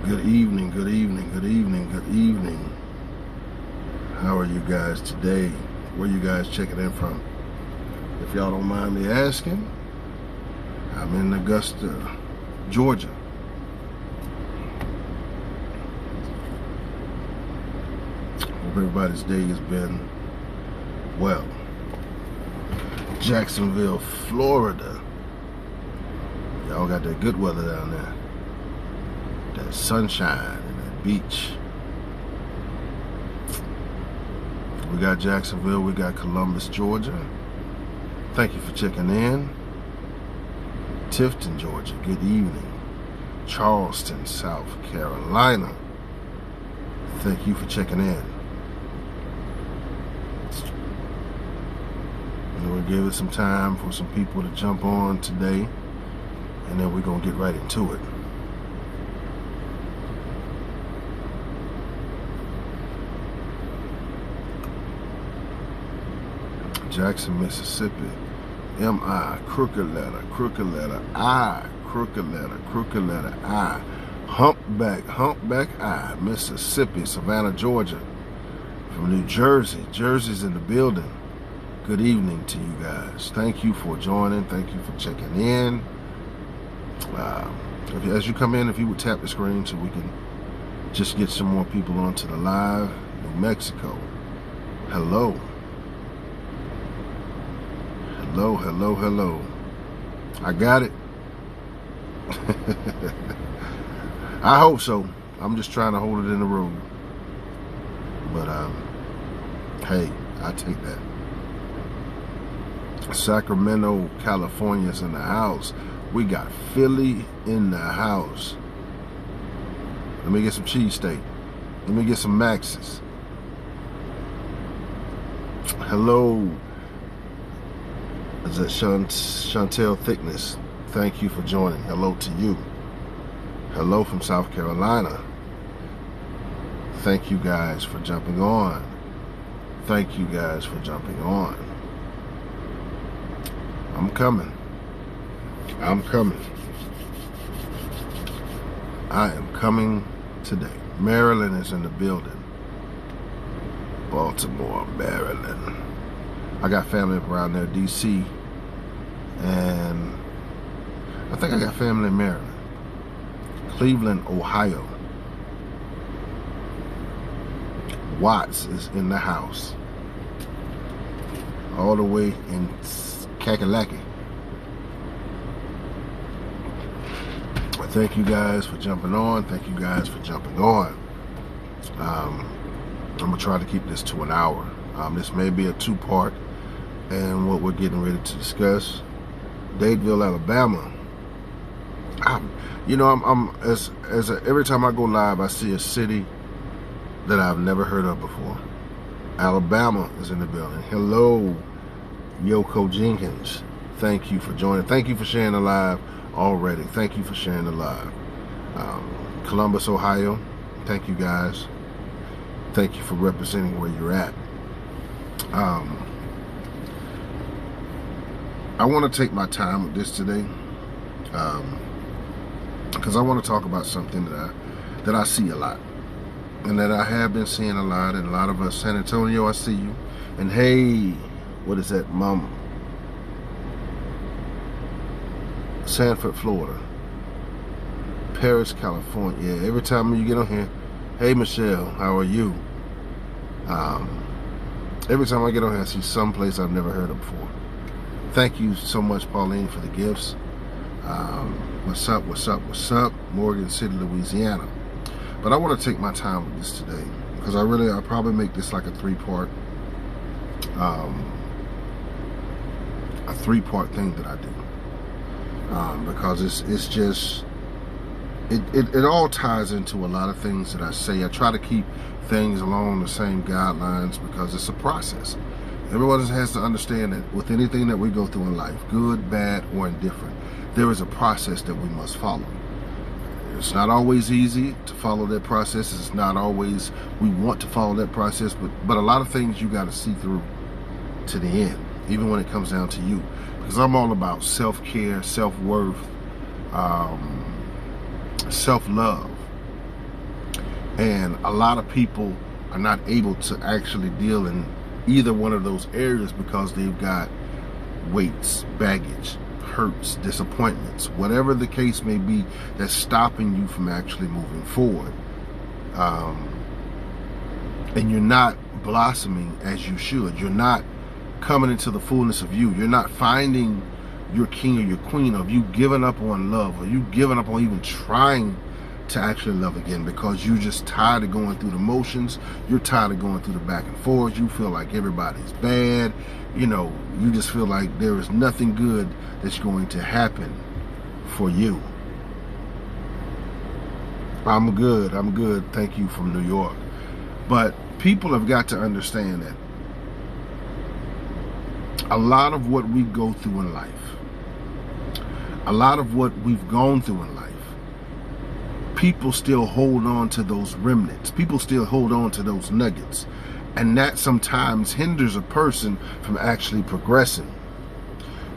Good evening, good evening, good evening, good evening. How are you guys today? Where you guys checking in from? If y'all don't mind me asking, I'm in Augusta, Georgia. Hope everybody's day has been well. Jacksonville, Florida. Y'all got that good weather down there. That sunshine and that beach. We got Jacksonville, we got Columbus, Georgia. Thank you for checking in. Tifton, Georgia, good evening. Charleston, South Carolina. Thank you for checking in. And we'll give it some time for some people to jump on today, and then we're going to get right into it. Jackson, Mississippi. M-I, crooked letter, I, crooked letter, I. Humpback I, Mississippi. Savannah, Georgia. From New Jersey. Jersey's in the building. Good evening to you guys. Thank you for joining. Thank you for checking in. As you come in, if you would tap the screen so we can just get some more people onto the live. New Mexico. Hello. Hello. I got it. I hope so. I'm just trying to hold it in the room. But, hey, I take that. Sacramento, California's in the house. We got Philly in the house. Let me get some cheesesteak. Let me get some Maxes. Hello. Is that Chantel Thickness? Thank you for joining. Hello to you. Hello from South Carolina. Thank you guys for jumping on. Thank you guys for jumping on. I'm coming. I am coming today. Maryland is in the building. Baltimore, Maryland. I got family around there, D.C. And I think I got family in Maryland. Cleveland, Ohio. Watts is in the house. All the way in Kakalaki. Thank you guys for jumping on. Thank you guys for jumping on. I'm going to try to keep this to an hour. This may be a two-part. And what we're getting ready to discuss. Dadeville, Alabama. Every time I go live, I see a city that I've never heard of before. Alabama is in the building. Hello, Yoko Jenkins. Thank you for joining. Thank you for sharing the live already. Thank you for sharing the live. Columbus, Ohio. Thank you guys. Thank you for representing where you're at. I want to take my time with this today because I want to talk about something that I see a lot and that I have been seeing a lot, and a lot of us. San Antonio, I see you. And hey, what is that, Mom? Sanford, Florida. Paris, California. Yeah, every time you get on here, hey Michelle, how are you? Every time I get on here, I see some place I've never heard of before. Thank you so much, Pauline, for the gifts. What's up? Morgan City, Louisiana. But I want to take my time with this today because I'll probably make this like a three-part thing that I do. Because it's just, it all ties into a lot of things that I say. I try to keep things along the same guidelines because it's a process. Everyone has to understand that with anything that we go through in life, good, bad, or indifferent, there is a process that we must follow. It's not always easy to follow that process. It's not always we want to follow that process, but a lot of things you got to see through to the end, even when it comes down to you. Because I'm all about self-care, self-worth, self-love. And a lot of people are not able to actually deal in either one of those areas because they've got weights, baggage, hurts, disappointments, whatever the case may be, that's stopping you from actually moving forward. And you're not blossoming as you should. You're not coming into the fullness of you. You're not finding your king or your queen. Of you giving up on love, or you giving up on even trying to actually love again, because you're just tired of going through the motions. You're tired of going through the back and forth. You feel like everybody's bad. You know, you just feel like there is nothing good that's going to happen for you. I'm good. Thank you, from New York. But people have got to understand that a lot of what we go through in life, a lot of what we've gone through in life, people still hold on to those remnants. People still hold on to those nuggets. And that sometimes hinders a person from actually progressing.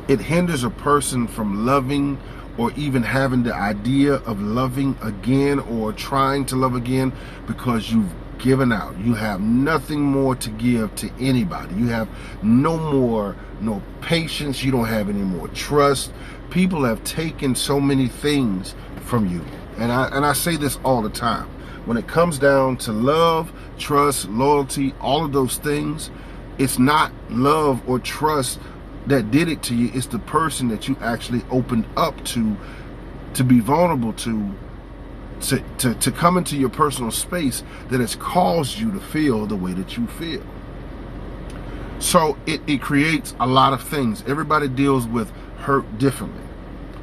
It hinders a person from loving, or even having the idea of loving again, or trying to love again, because you've given out. You have nothing more to give to anybody. You have no patience. You don't have any more trust. People have taken so many things from you. And I say this all the time. When it comes down to love, trust, loyalty, all of those things, it's not love or trust that did it to you. It's the person that you actually opened up to be vulnerable to come into your personal space, that has caused you to feel the way that you feel. So it creates a lot of things. Everybody deals with hurt differently.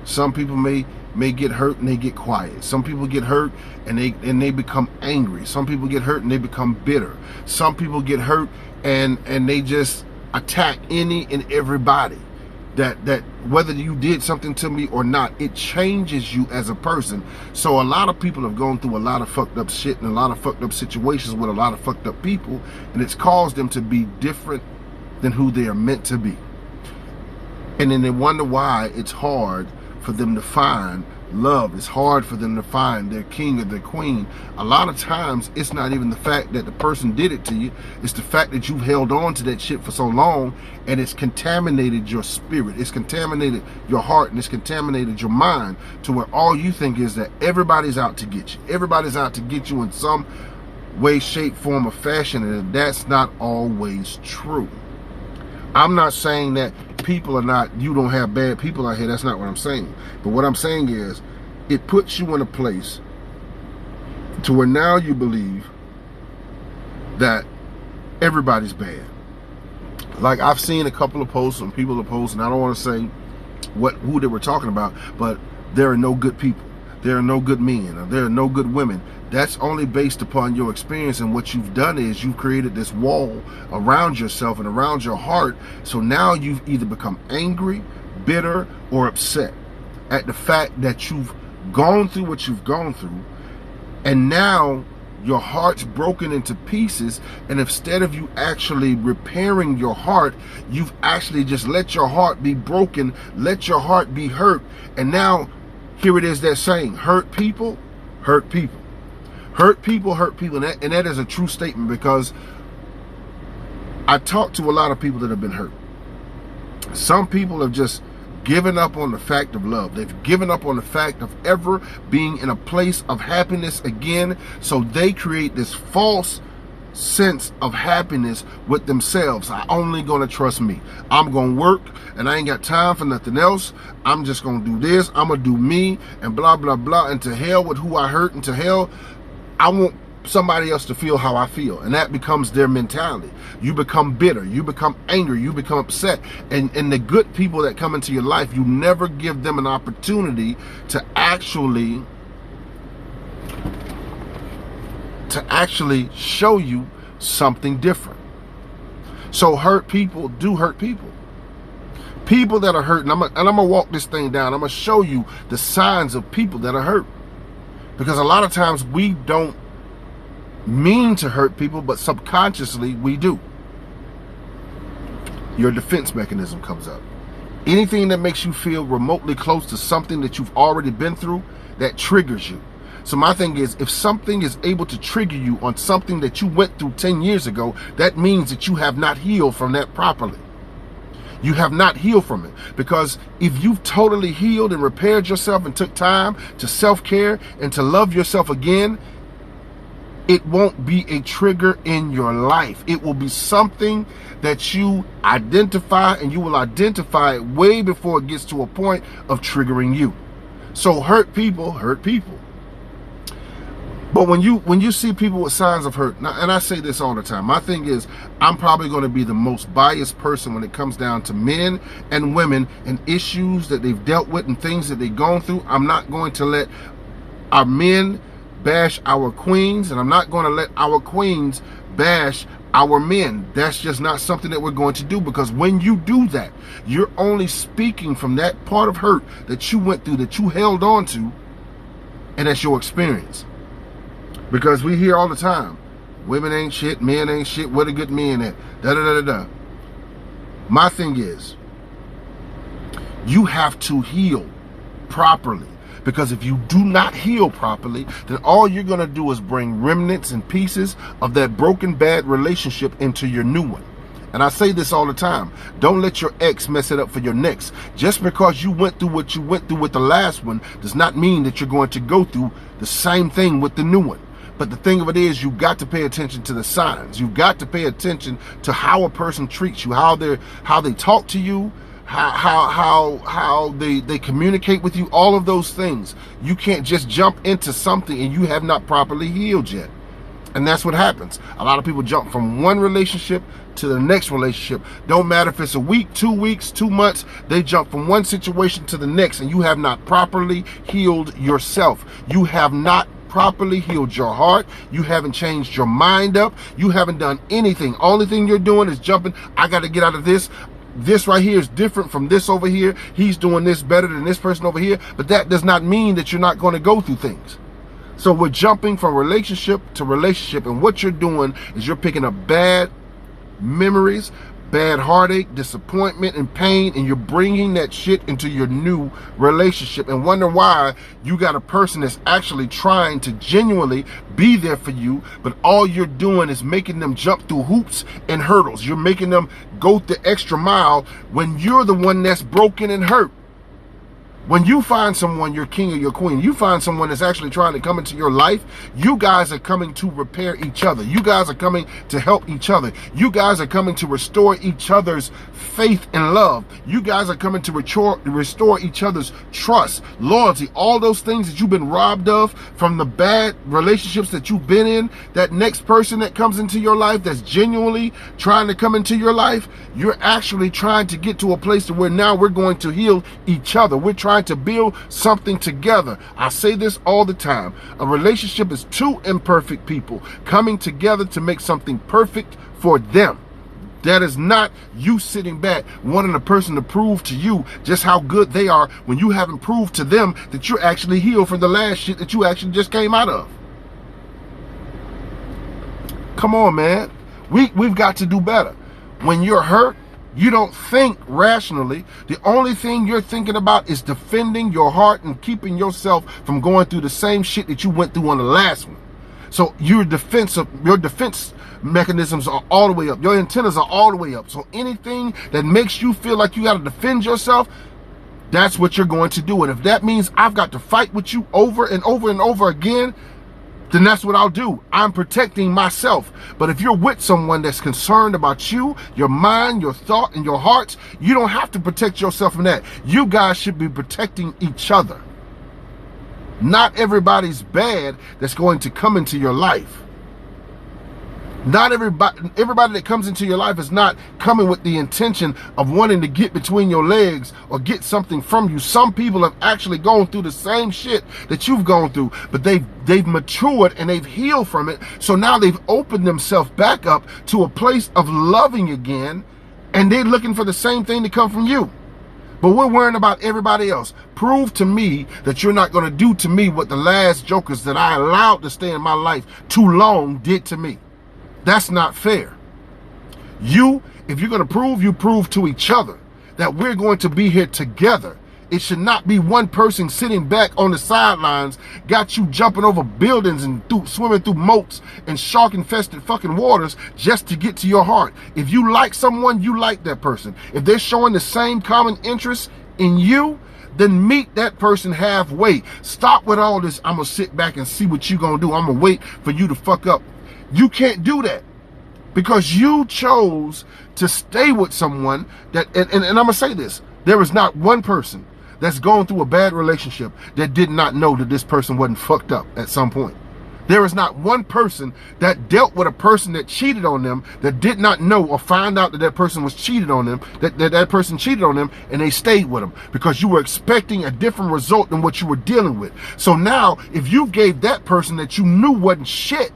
Some people may get hurt and they get quiet. Some people get hurt and they become angry. Some people get hurt and they become bitter. Some people get hurt and they just attack any and everybody. That whether you did something to me or not, it changes you as a person. So a lot of people have gone through a lot of fucked up shit and a lot of fucked up situations with a lot of fucked up people, and it's caused them to be different than who they are meant to be. And then they wonder why it's hard for them to find love. It's hard for them to find their king or their queen. A lot of times it's not even the fact that the person did it to you. It's the fact that you've held on to that shit for so long, and it's contaminated your spirit. It's contaminated your heart, and it's contaminated your mind, to where all you think is that everybody's out to get you. Everybody's out to get you in some way, shape, form, or fashion, and that's not always true. I'm not saying that people are not, you don't have bad people out here. That's not what I'm saying. But what I'm saying is, it puts you in a place to where now you believe that everybody's bad. Like, I've seen a couple of posts, and people are posting, I don't want to say who they were talking about, but there are no good people. There are no good men, or there are no good women. That's only based upon your experience, and what you've done is you've created this wall around yourself and around your heart. So now you've either become angry, bitter, or upset at the fact that you've gone through what you've gone through, and now your heart's broken into pieces, and instead of you actually repairing your heart, you've actually just let your heart be broken, let your heart be hurt. And now here it is, that saying, hurt people hurt people. Hurt people hurt people. And that is a true statement, because I talk to a lot of people that have been hurt. Some people have just given up on the fact of love. They've given up on the fact of ever being in a place of happiness again. So they create this false sense of happiness with themselves. I only gonna trust me. I'm gonna work, and I ain't got time for nothing else. I'm just gonna do this. I'm gonna do me, and blah, blah, blah. And to hell with who I hurt, and to hell, I want somebody else to feel how I feel. And that becomes their mentality. You become bitter, you become angry, you become upset. And the good people that come into your life, you never give them an opportunity to actually show you something different. So hurt people do hurt people. People that are hurt, and I'm gonna walk this thing down. I'm gonna show you the signs of people that are hurt. Because a lot of times we don't mean to hurt people, but subconsciously we do. Your defense mechanism comes up. Anything that makes you feel remotely close to something that you've already been through, that triggers you. So my thing is, if something is able to trigger you on something that you went through 10 years ago, that means that you have not healed from that properly. You have not healed from it. Because if you've totally healed and repaired yourself and took time to self-care and to love yourself again, it won't be a trigger in your life. It will be something that you identify, and you will identify it way before it gets to a point of triggering you. So hurt people hurt people. But when you see people with signs of hurt, and I say this all the time, my thing is, I'm probably going to be the most biased person when it comes down to men and women and issues that they've dealt with and things that they've gone through. I'm not going to let our men bash our queens, and I'm not going to let our queens bash our men. That's just not something that we're going to do, because when you do that, you're only speaking from that part of hurt that you went through, that you held on to, and that's your experience. Because we hear all the time, women ain't shit, men ain't shit, where the good men at, da-da-da-da-da. My thing is, you have to heal properly. Because if you do not heal properly, then all you're going to do is bring remnants and pieces of that broken, bad relationship into your new one. And I say this all the time. Don't let your ex mess it up for your next. Just because you went through what you went through with the last one does not mean that you're going to go through the same thing with the new one. But the thing of it is, you've got to pay attention to the signs. You've got to pay attention to how a person treats you, how they talk to you, how they communicate with you, all of those things. You can't just jump into something and you have not properly healed yet. And that's what happens. A lot of people jump from one relationship to the next relationship. Don't matter if it's a week, 2 weeks, 2 months, they jump from one situation to the next, and you have not properly healed yourself. You have not properly healed your heart. You haven't changed your mind up. You haven't done anything. Only thing you're doing is jumping. I got to get out of this. This right here is different from this over here. He's doing this better than this person over here. But that does not mean that you're not going to go through things. So we're jumping from relationship to relationship. And what you're doing is you're picking up bad memories, bad heartache, disappointment, and pain, and you're bringing that shit into your new relationship and wonder why you got a person that's actually trying to genuinely be there for you, but all you're doing is making them jump through hoops and hurdles. You're making them go the extra mile when you're the one that's broken and hurt. When you find someone, your king or your queen, you find someone that's actually trying to come into your life, you guys are coming to repair each other. You guys are coming to help each other. You guys are coming to restore each other's faith and love. You guys are coming to restore each other's trust, loyalty, all those things that you've been robbed of from the bad relationships that you've been in. That next person that comes into your life that's genuinely trying to come into your life, you're actually trying to get to a place to where now we're going to heal each other. We're trying to build something together. I say this all the time. A relationship is two imperfect people coming together to make something perfect for them. That is not you sitting back wanting a person to prove to you just how good they are when you haven't proved to them that you're actually healed from the last shit that you actually just came out of. Come on, man. We've got to do better. When you're hurt, you don't think rationally. The only thing you're thinking about is defending your heart and keeping yourself from going through the same shit that you went through on the last one. So your defense mechanisms are all the way up. Your antennas are all the way up. So anything that makes you feel like you got to defend yourself, that's what you're going to do. And if that means I've got to fight with you over and over and over again, then that's what I'll do. I'm protecting myself. But if you're with someone that's concerned about you, your mind, your thought, and your heart, you don't have to protect yourself from that. You guys should be protecting each other. Not everybody's bad that's going to come into your life. Not everybody that comes into your life is not coming with the intention of wanting to get between your legs or get something from you. Some people have actually gone through the same shit that you've gone through, but they've matured and they've healed from it. So now they've opened themselves back up to a place of loving again, and they're looking for the same thing to come from you. But we're worrying about everybody else. Prove to me that you're not going to do to me what the last jokers that I allowed to stay in my life too long did to me. That's not fair. If you're going to prove, you prove to each other that we're going to be here together It should not be one person sitting back on the sidelines, got you jumping over buildings and swimming through moats and shark-infested fucking waters just to get to your heart. If you like someone, you like that person. If they're showing the same common interest in you, then meet that person halfway. Stop with all this, I'm gonna sit back and see what you gonna do. I'm gonna wait for you to fuck up. You can't do that because you chose to stay with someone that, and I'm gonna say this, there is not one person that's going through a bad relationship that did not know that this person wasn't fucked up at some point. There is not one person that dealt with a person that cheated on them that did not know or find out that that person was cheated on them, that person cheated on them, and they stayed with them because you were expecting a different result than what you were dealing with. So now, if you gave that person that you knew wasn't shit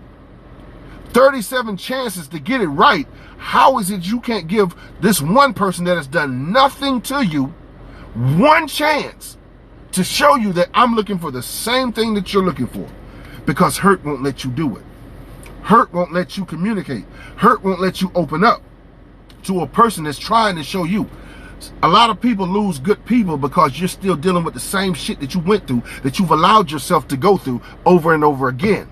37 chances to get it right, how is it you can't give this one person that has done nothing to you one chance to show you that I'm looking for the same thing that you're looking for? Because hurt won't let you do it. Hurt won't let you communicate. Hurt won't let you open up to a person that's trying to show you. A lot of people lose good people because you're still dealing with the same shit that you went through, that you've allowed yourself to go through over and over again.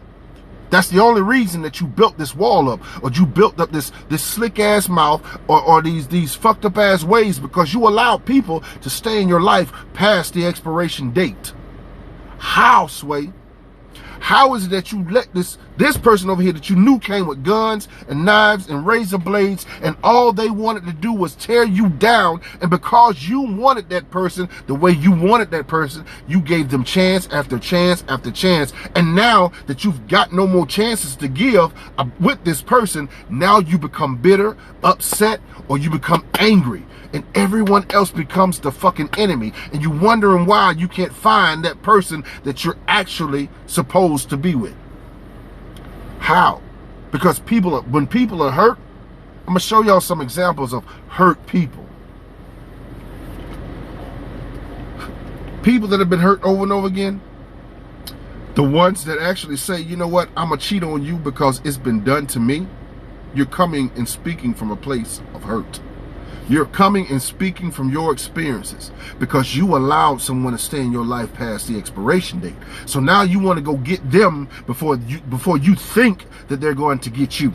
That's the only reason that you built this wall up, or you built up this slick ass mouth, or these fucked up ass ways, because you allowed people to stay in your life past the expiration date. How, Sway? How is it that you let this person over here that you knew came with guns and knives and razor blades, and all they wanted to do was tear you down, and because you wanted that person the way you wanted that person, you gave them chance after chance after chance, and now that you've got no more chances to give with this person, now you become bitter, upset, or you become angry, and everyone else becomes the fucking enemy, and you wondering why you can't find that person that you're actually supposed to be with. How? Because when people are hurt, I'm gonna show y'all some examples of hurt people. People that have been hurt over and over again, the ones that actually say, you know what, I'm gonna cheat on you because it's been done to me. You're coming and speaking from a place of hurt. You're coming and speaking from your experiences because you allowed someone to stay in your life past the expiration date. So now you want to go get them before you think that they're going to get you.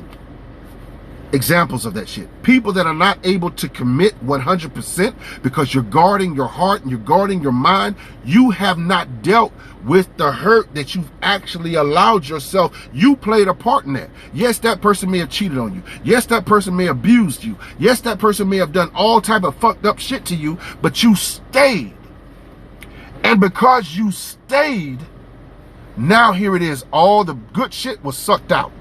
Examples of that shit. People that are not able to commit 100% because you're guarding your heart and you're guarding your mind. You have not dealt with the hurt that you've actually allowed yourself. You played a part in that. Yes, that person may have cheated on you. Yes, that person may have abused you. Yes, that person may have done all type of fucked up shit to you, but you stayed. And because you stayed, now here it is. All the good shit was sucked out.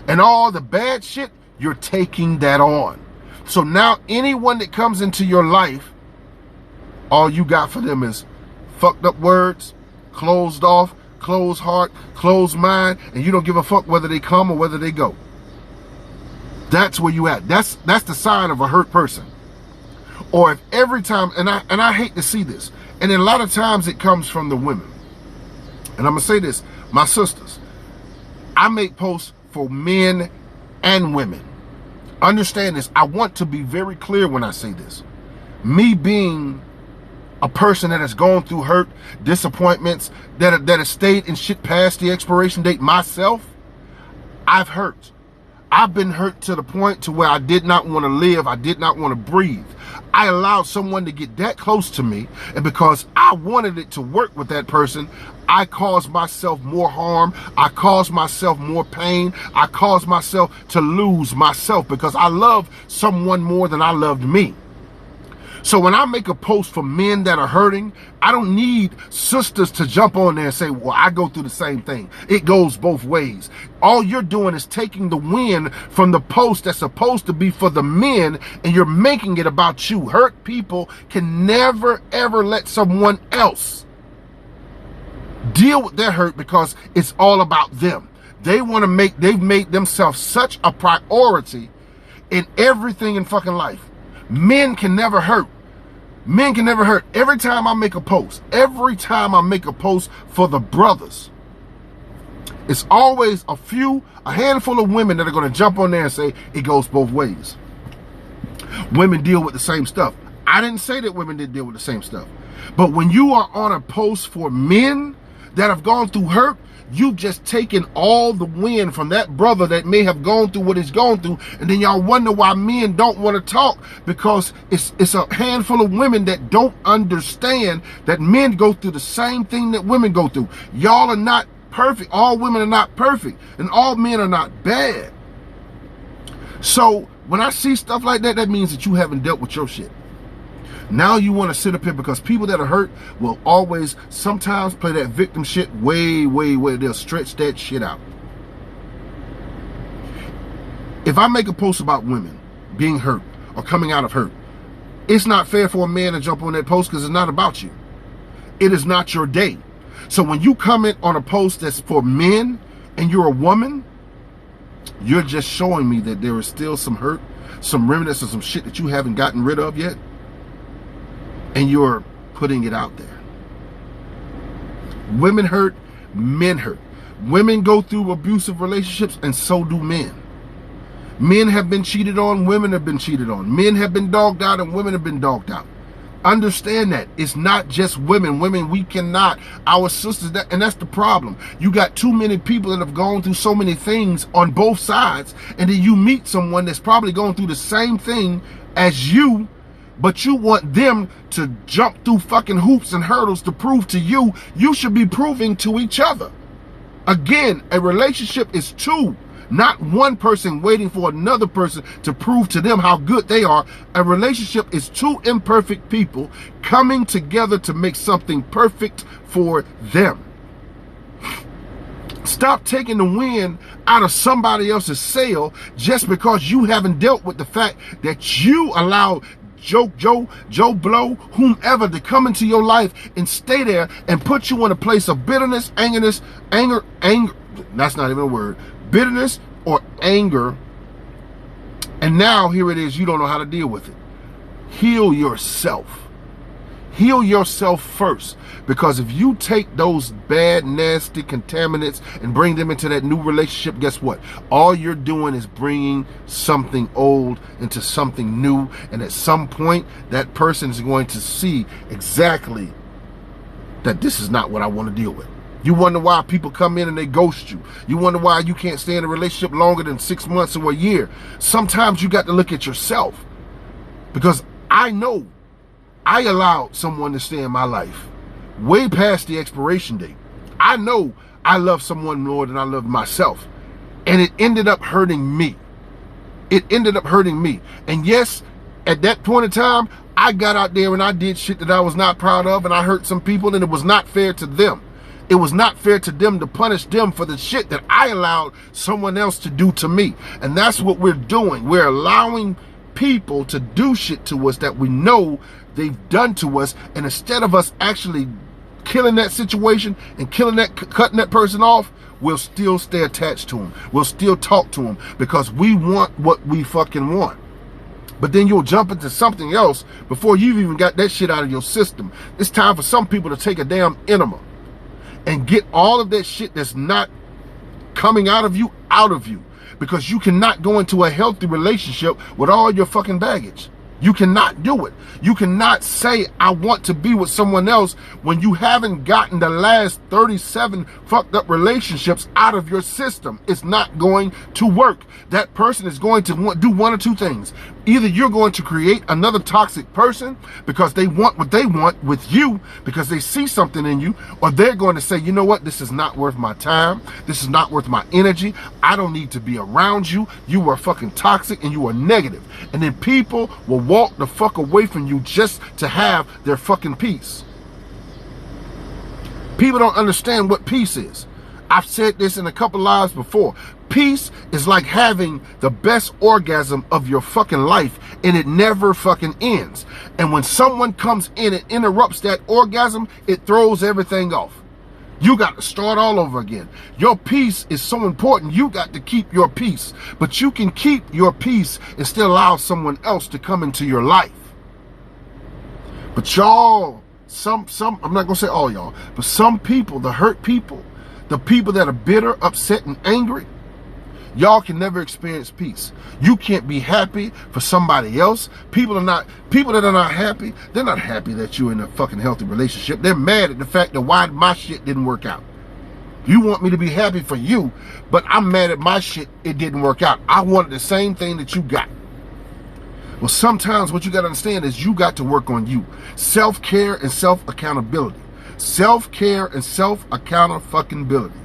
And all the bad shit, you're taking that on. So now anyone that comes into your life, all you got for them is fucked up words, closed off, closed heart, closed mind, and you don't give a fuck whether they come or whether they go. That's where you at. That's the sign of a hurt person. Or if every time, and I hate to see this, and then a lot of times it comes from the women. And I'm gonna say this, my sisters, I make posts for men and women. Understand this. I want to be very clear when I say this. Me being a person that has gone through hurt, disappointments, that has stayed in shit past the expiration date myself, I've hurt. I've been hurt to the point to where I did not want to live. I did not want to breathe. I allowed someone to get that close to me, and because I wanted it to work with that person, I caused myself more harm. I caused myself more pain. I caused myself to lose myself because I love someone more than I loved me. So when I make a post for men that are hurting, I don't need sisters to jump on there and say, well, I go through the same thing. It goes both ways. All you're doing is taking the win from the post that's supposed to be for the men, and you're making it about you. Hurt people can never, ever let someone else deal with their hurt because it's all about them. They've made themselves such a priority in everything in fucking life. Men can never hurt. Men can never hurt. Every time I make a post for the brothers, it's always a handful of women that are going to jump on there and say, it goes both ways. Women deal with the same stuff. I didn't say that women didn't deal with the same stuff. But when you are on a post for men that have gone through hurt, you've just taken all the wind from that brother that may have gone through what he's gone through, and then y'all wonder why men don't want to talk, because it's a handful of women that don't understand that men go through the same thing that women go through. Y'all are not perfect. All women are not perfect, and all men are not bad. So when I see stuff like that, that means that you haven't dealt with your shit. Now you want to sit up here, because people that are hurt will always sometimes play that victim shit way. They'll stretch that shit out. If I make a post about women being hurt or coming out of hurt, it's not fair for a man to jump on that post, because it's not about you. It is not your day. So when you comment on a post that's for men and you're a woman, you're just showing me that there is still some hurt, some remnants of some shit that you haven't gotten rid of yet. And you're putting it out there. Women hurt, men hurt. Women go through abusive relationships, and so do men. Men have been cheated on, women have been cheated on. Men have been dogged out, and women have been dogged out. Understand that. It's not just women. Women, we cannot. Our sisters, and that's the problem. You got too many people that have gone through so many things on both sides, and then you meet someone that's probably going through the same thing as you, but you want them to jump through fucking hoops and hurdles to prove to you. You should be proving to each other. Again, a relationship is two, not one person waiting for another person to prove to them how good they are. A relationship is two imperfect people coming together to make something perfect for them. Stop taking the wind out of somebody else's sail just because you haven't dealt with the fact that you allowed Joe Blow, whomever, to come into your life and stay there and put you in a place of bitterness, anger, that's not even a word, bitterness or anger. And now here it is, you don't know how to deal with it. Heal yourself. Heal yourself first, because if you take those bad, nasty contaminants and bring them into that new relationship, guess what? All you're doing is bringing something old into something new, and at some point, that person is going to see exactly that this is not what I want to deal with. You wonder why people come in and they ghost you. You wonder why you can't stay in a relationship longer than 6 months or a year. Sometimes you got to look at yourself, because I know I allowed someone to stay in my life way past the expiration date. I know I love someone more than I love myself. And it ended up hurting me. It ended up hurting me. And yes, at that point in time, I got out there and I did shit that I was not proud of, and I hurt some people, and it was not fair to them. It was not fair to them to punish them for the shit that I allowed someone else to do to me. And that's what we're doing. We're allowing people to do shit to us that we know they've done to us, and instead of us actually killing that situation and cutting that person off, we'll still stay attached to them. We'll still talk to them because we want what we fucking want. But then you'll jump into something else before you've even got that shit out of your system. It's time for some people to take a damn enema and get all of that shit that's not coming out of you, because you cannot go into a healthy relationship with all your fucking baggage. You cannot do it. You cannot say, I want to be with someone else, when you haven't gotten the last 37 fucked up relationships out of your system. It's not going to work. That person is going to do one or two things. Either you're going to create another toxic person because they want what they want with you, because they see something in you, or they're going to say, you know what, this is not worth my time. This is not worth my energy. I don't need to be around you. You are fucking toxic and you are negative. And then people will walk the fuck away from you just to have their fucking peace. People don't understand what peace is. I've said this in a couple lives before. Peace is like having the best orgasm of your fucking life, and it never fucking ends. And when someone comes in and interrupts that orgasm, it throws everything off. You got to start all over again. Your peace is so important. You got to keep your peace. But you can keep your peace and still allow someone else to come into your life. But y'all, I'm not going to say all y'all, but some people, the hurt people, the people that are bitter, upset, and angry, Y'all can never experience peace. You can't be happy for somebody else. People that are not happy, they're not happy that you're in a fucking healthy relationship. They're mad at the fact that why my shit didn't work out. You want me to be happy for you, but I'm mad at my shit, it didn't work out. I wanted the same thing that you got. Well, sometimes what you got to understand is you got to work on you. Self-care and self-accountability. Self-care and self-accountability.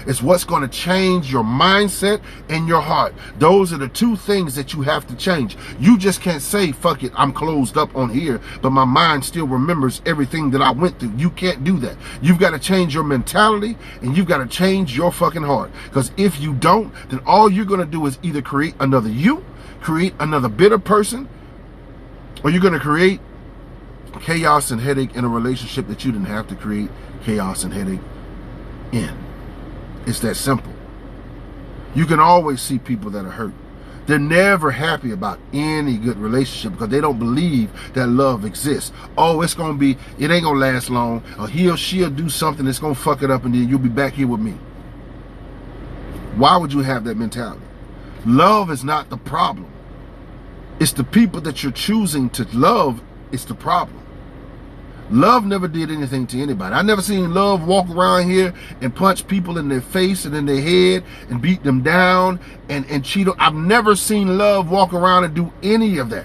It's what's going to change your mindset and your heart. Those are the two things that you have to change. You just can't say, fuck it, I'm closed up on here, but my mind still remembers everything that I went through. You can't do that. You've got to change your mentality and you've got to change your fucking heart. Because if you don't, then all you're going to do is either create another you, create another bitter person, or you're going to create chaos and headache in a relationship that you didn't have to create chaos and headache in. It's that simple. You can always see people that are hurt. They're never happy about any good relationship because they don't believe that love exists. Oh, it ain't going to last long. Or he or she'll do something that's going to fuck it up and then you'll be back here with me. Why would you have that mentality? Love is not the problem. It's the people that you're choosing to love is the problem. Love never did anything to anybody. I never seen love walk around here and punch people in their face and in their head and beat them down and cheat. I've never seen love walk around and do any of that.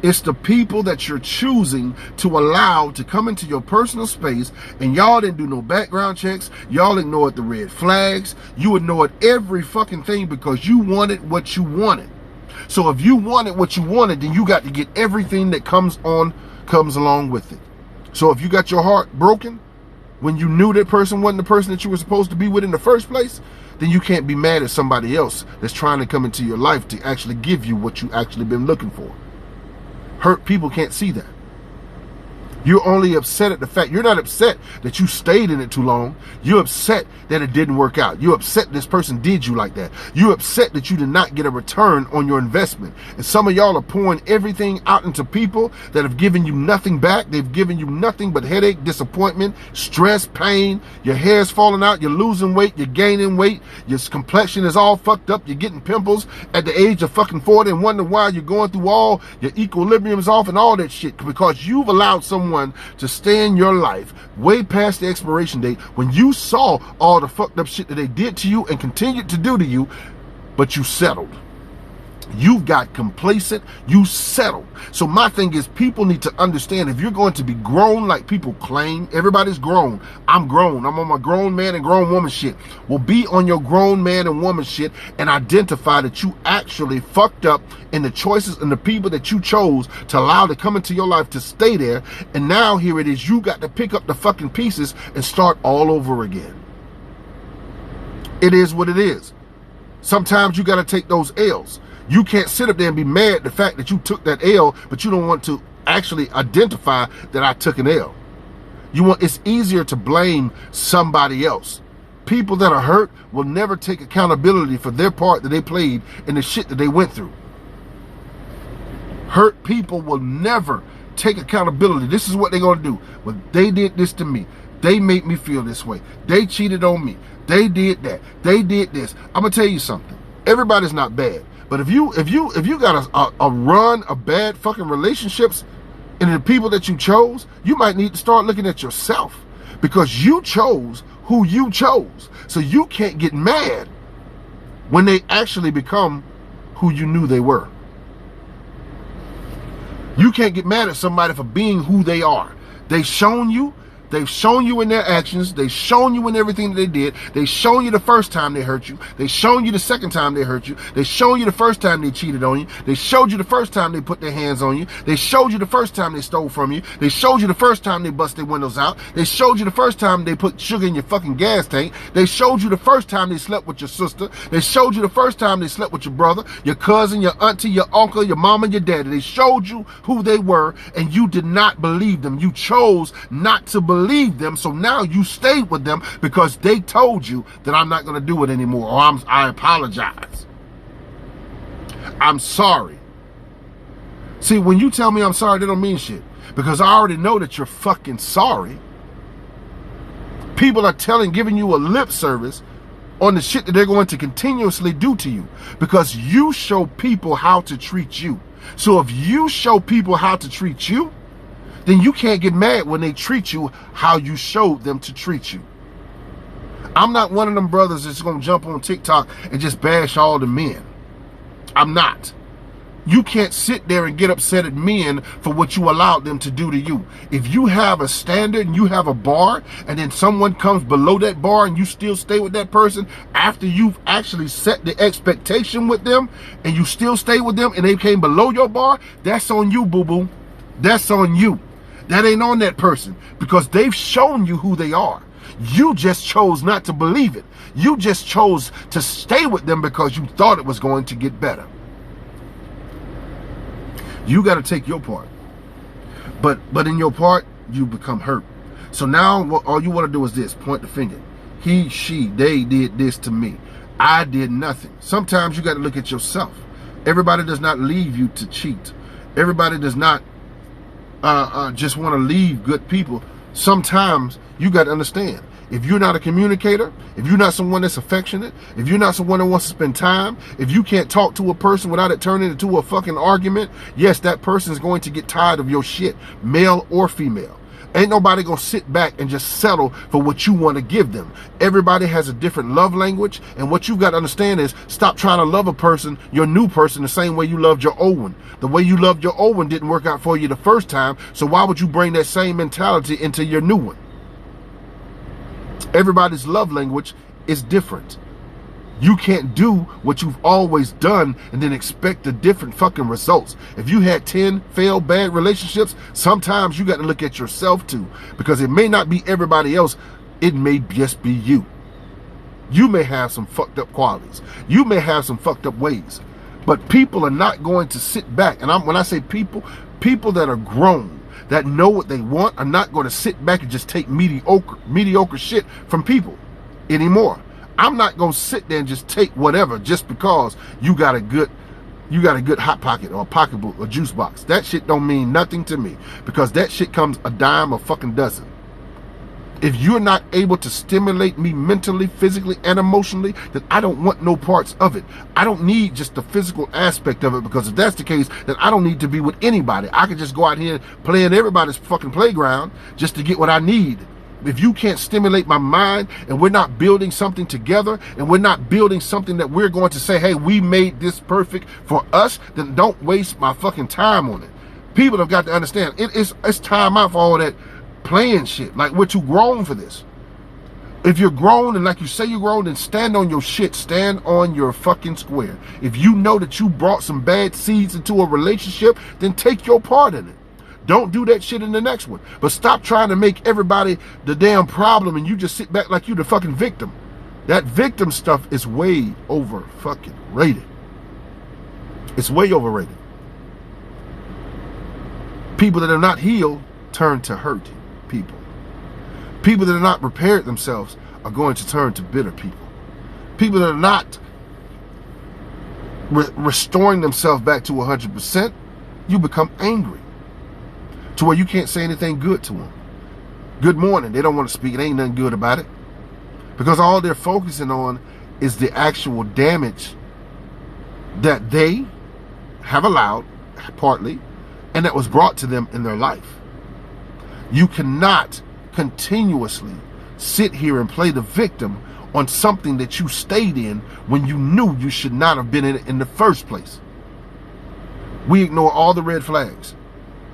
It's the people that you're choosing to allow to come into your personal space, and y'all didn't do no background checks. Y'all ignored the red flags. You ignored every fucking thing because you wanted what you wanted. So if you wanted what you wanted, then you got to get everything that comes along with it. So if you got your heart broken when you knew that person wasn't the person that you were supposed to be with in the first place, then you can't be mad at somebody else that's trying to come into your life to actually give you what you actually been looking for. Hurt people can't see that. You're only upset at the fact, you're not upset that you stayed in it too long. You're upset that it didn't work out. You're upset this person did you like that. You're upset that you did not get a return on your investment. And some of y'all are pouring everything out into people that have given you nothing back. They've given you nothing but headache, disappointment, stress, pain. Your hair's falling out. You're losing weight. You're gaining weight. Your complexion is all fucked up. You're getting pimples at the age of fucking 40 and wonder why you're going through all your equilibrium's off and all that shit because you've allowed someone to stay in your life way past the expiration date when you saw all the fucked up shit that they did to you and continued to do to you, but you settled. You got complacent, you settled. So my thing is, people need to understand, if you're going to be grown like people claim, everybody's grown. I'm grown. I'm on my grown man and grown woman shit. Well, be on your grown man and woman shit and identify that you actually fucked up in the choices and the people that you chose to allow to come into your life to stay there. And now here it is, you got to pick up the fucking pieces and start all over again. It is what it is. Sometimes you got to take those L's. You can't sit up there and be mad at the fact that you took that L, but you don't want to actually identify that I took an L. It's easier to blame somebody else. People that are hurt will never take accountability for their part that they played in the shit that they went through. Hurt people will never take accountability. This is what they're going to do. Well, they did this to me. They made me feel this way. They cheated on me. They did that. They did this. I'm going to tell you something. Everybody's not bad. But if you got a run of bad fucking relationships and the people that you chose, you might need to start looking at yourself because you chose who you chose. So you can't get mad when they actually become who you knew they were. You can't get mad at somebody for being who they are. They've shown you in their actions. They've shown you in everything that they did. They've shown you the first time they hurt you. They've shown you the second time they hurt you. They've shown you the first time they cheated on you. They showed you the first time they put their hands on you. They showed you the first time they stole from you. They showed you the first time they bust their windows out. They showed you the first time they put sugar in your fucking gas tank. They showed you the first time they slept with your sister. They showed you the first time they slept with your brother, your cousin, your auntie, your uncle, your mama, your daddy. They showed you who they were and you did not believe them. You chose not to believe them, so now you stayed with them because they told you that I'm not going to do it anymore, or I apologize. I'm sorry. See, when you tell me I'm sorry, that don't mean shit because I already know that you're fucking sorry. People are giving you a lip service on the shit that they're going to continuously do to you, because you show people how to treat you. So if you show people how to treat you, then you can't get mad when they treat you how you showed them to treat you. I'm not one of them brothers that's going to jump on TikTok and just bash all the men. I'm not. You can't sit there and get upset at men for what you allowed them to do to you. If you have a standard and you have a bar, and then someone comes below that bar and you still stay with that person after you've actually set the expectation with them, and you still stay with them and they came below your bar, that's on you, boo-boo. That's on you. That ain't on that person, because they've shown you who they are. You just chose not to believe it. You just chose to stay with them because you thought it was going to get better. You got to take your part. But in your part, you become hurt. So now all you want to do is this: point the finger. He, she, they did this to me. I did nothing. Sometimes you got to look at yourself. Everybody does not leave you to cheat. Everybody does not just want to leave good people. Sometimes you got to understand, if you're not a communicator, if you're not someone that's affectionate, if you're not someone that wants to spend time, if you can't talk to a person without it turning into a fucking argument, yes, that person is going to get tired of your shit, male or female. Ain't nobody gonna sit back and just settle for what you want to give them. Everybody has a different love language, and what you've got to understand is, stop trying to love a person, your new person, the same way you loved your old one. The way you loved your old one didn't work out for you the first time, so why would you bring that same mentality into your new one? Everybody's love language is different. You can't do what you've always done and then expect the different fucking results. If you had 10 failed bad relationships, sometimes you got to look at yourself too, because it may not be everybody else. It may just be you. You may have some fucked up qualities. You may have some fucked up ways, but people are not going to sit back. And when I say people that are grown, that know what they want, are not going to sit back and just take mediocre shit from people anymore. I'm not going to sit there and just take whatever just because you got a good hot pocket or a pocketbook or juice box. That shit don't mean nothing to me, because that shit comes a dime a fucking dozen. If you're not able to stimulate me mentally, physically, and emotionally, then I don't want no parts of it. I don't need just the physical aspect of it, because if that's the case, then I don't need to be with anybody. I can just go out here and play in everybody's fucking playground just to get what I need. If you can't stimulate my mind, and we're not building something together, and we're not building something that we're going to say, hey, we made this perfect for us, then don't waste my fucking time on it. People have got to understand, it's time out for all that playing shit. Like, we're too grown for this. If you're grown, and like you say you're grown, then stand on your shit. Stand on your fucking square. If you know that you brought some bad seeds into a relationship, then take your part in it. Don't do that shit in the next one. But stop trying to make everybody the damn problem and you just sit back like you the fucking victim. That victim stuff is way over fucking rated. It's way overrated. People that are not healed turn to hurt people. People that are not prepared themselves are going to turn to bitter people. People that are not restoring themselves back to 100%, you become angry, to where you can't say anything good to them. Good morning. They don't want to speak. It ain't nothing good about it, because all they're focusing on is the actual damage that they have allowed, partly, and that was brought to them in their life. You cannot continuously sit here and play the victim on something that you stayed in when you knew you should not have been in it in the first place. We ignore all the red flags.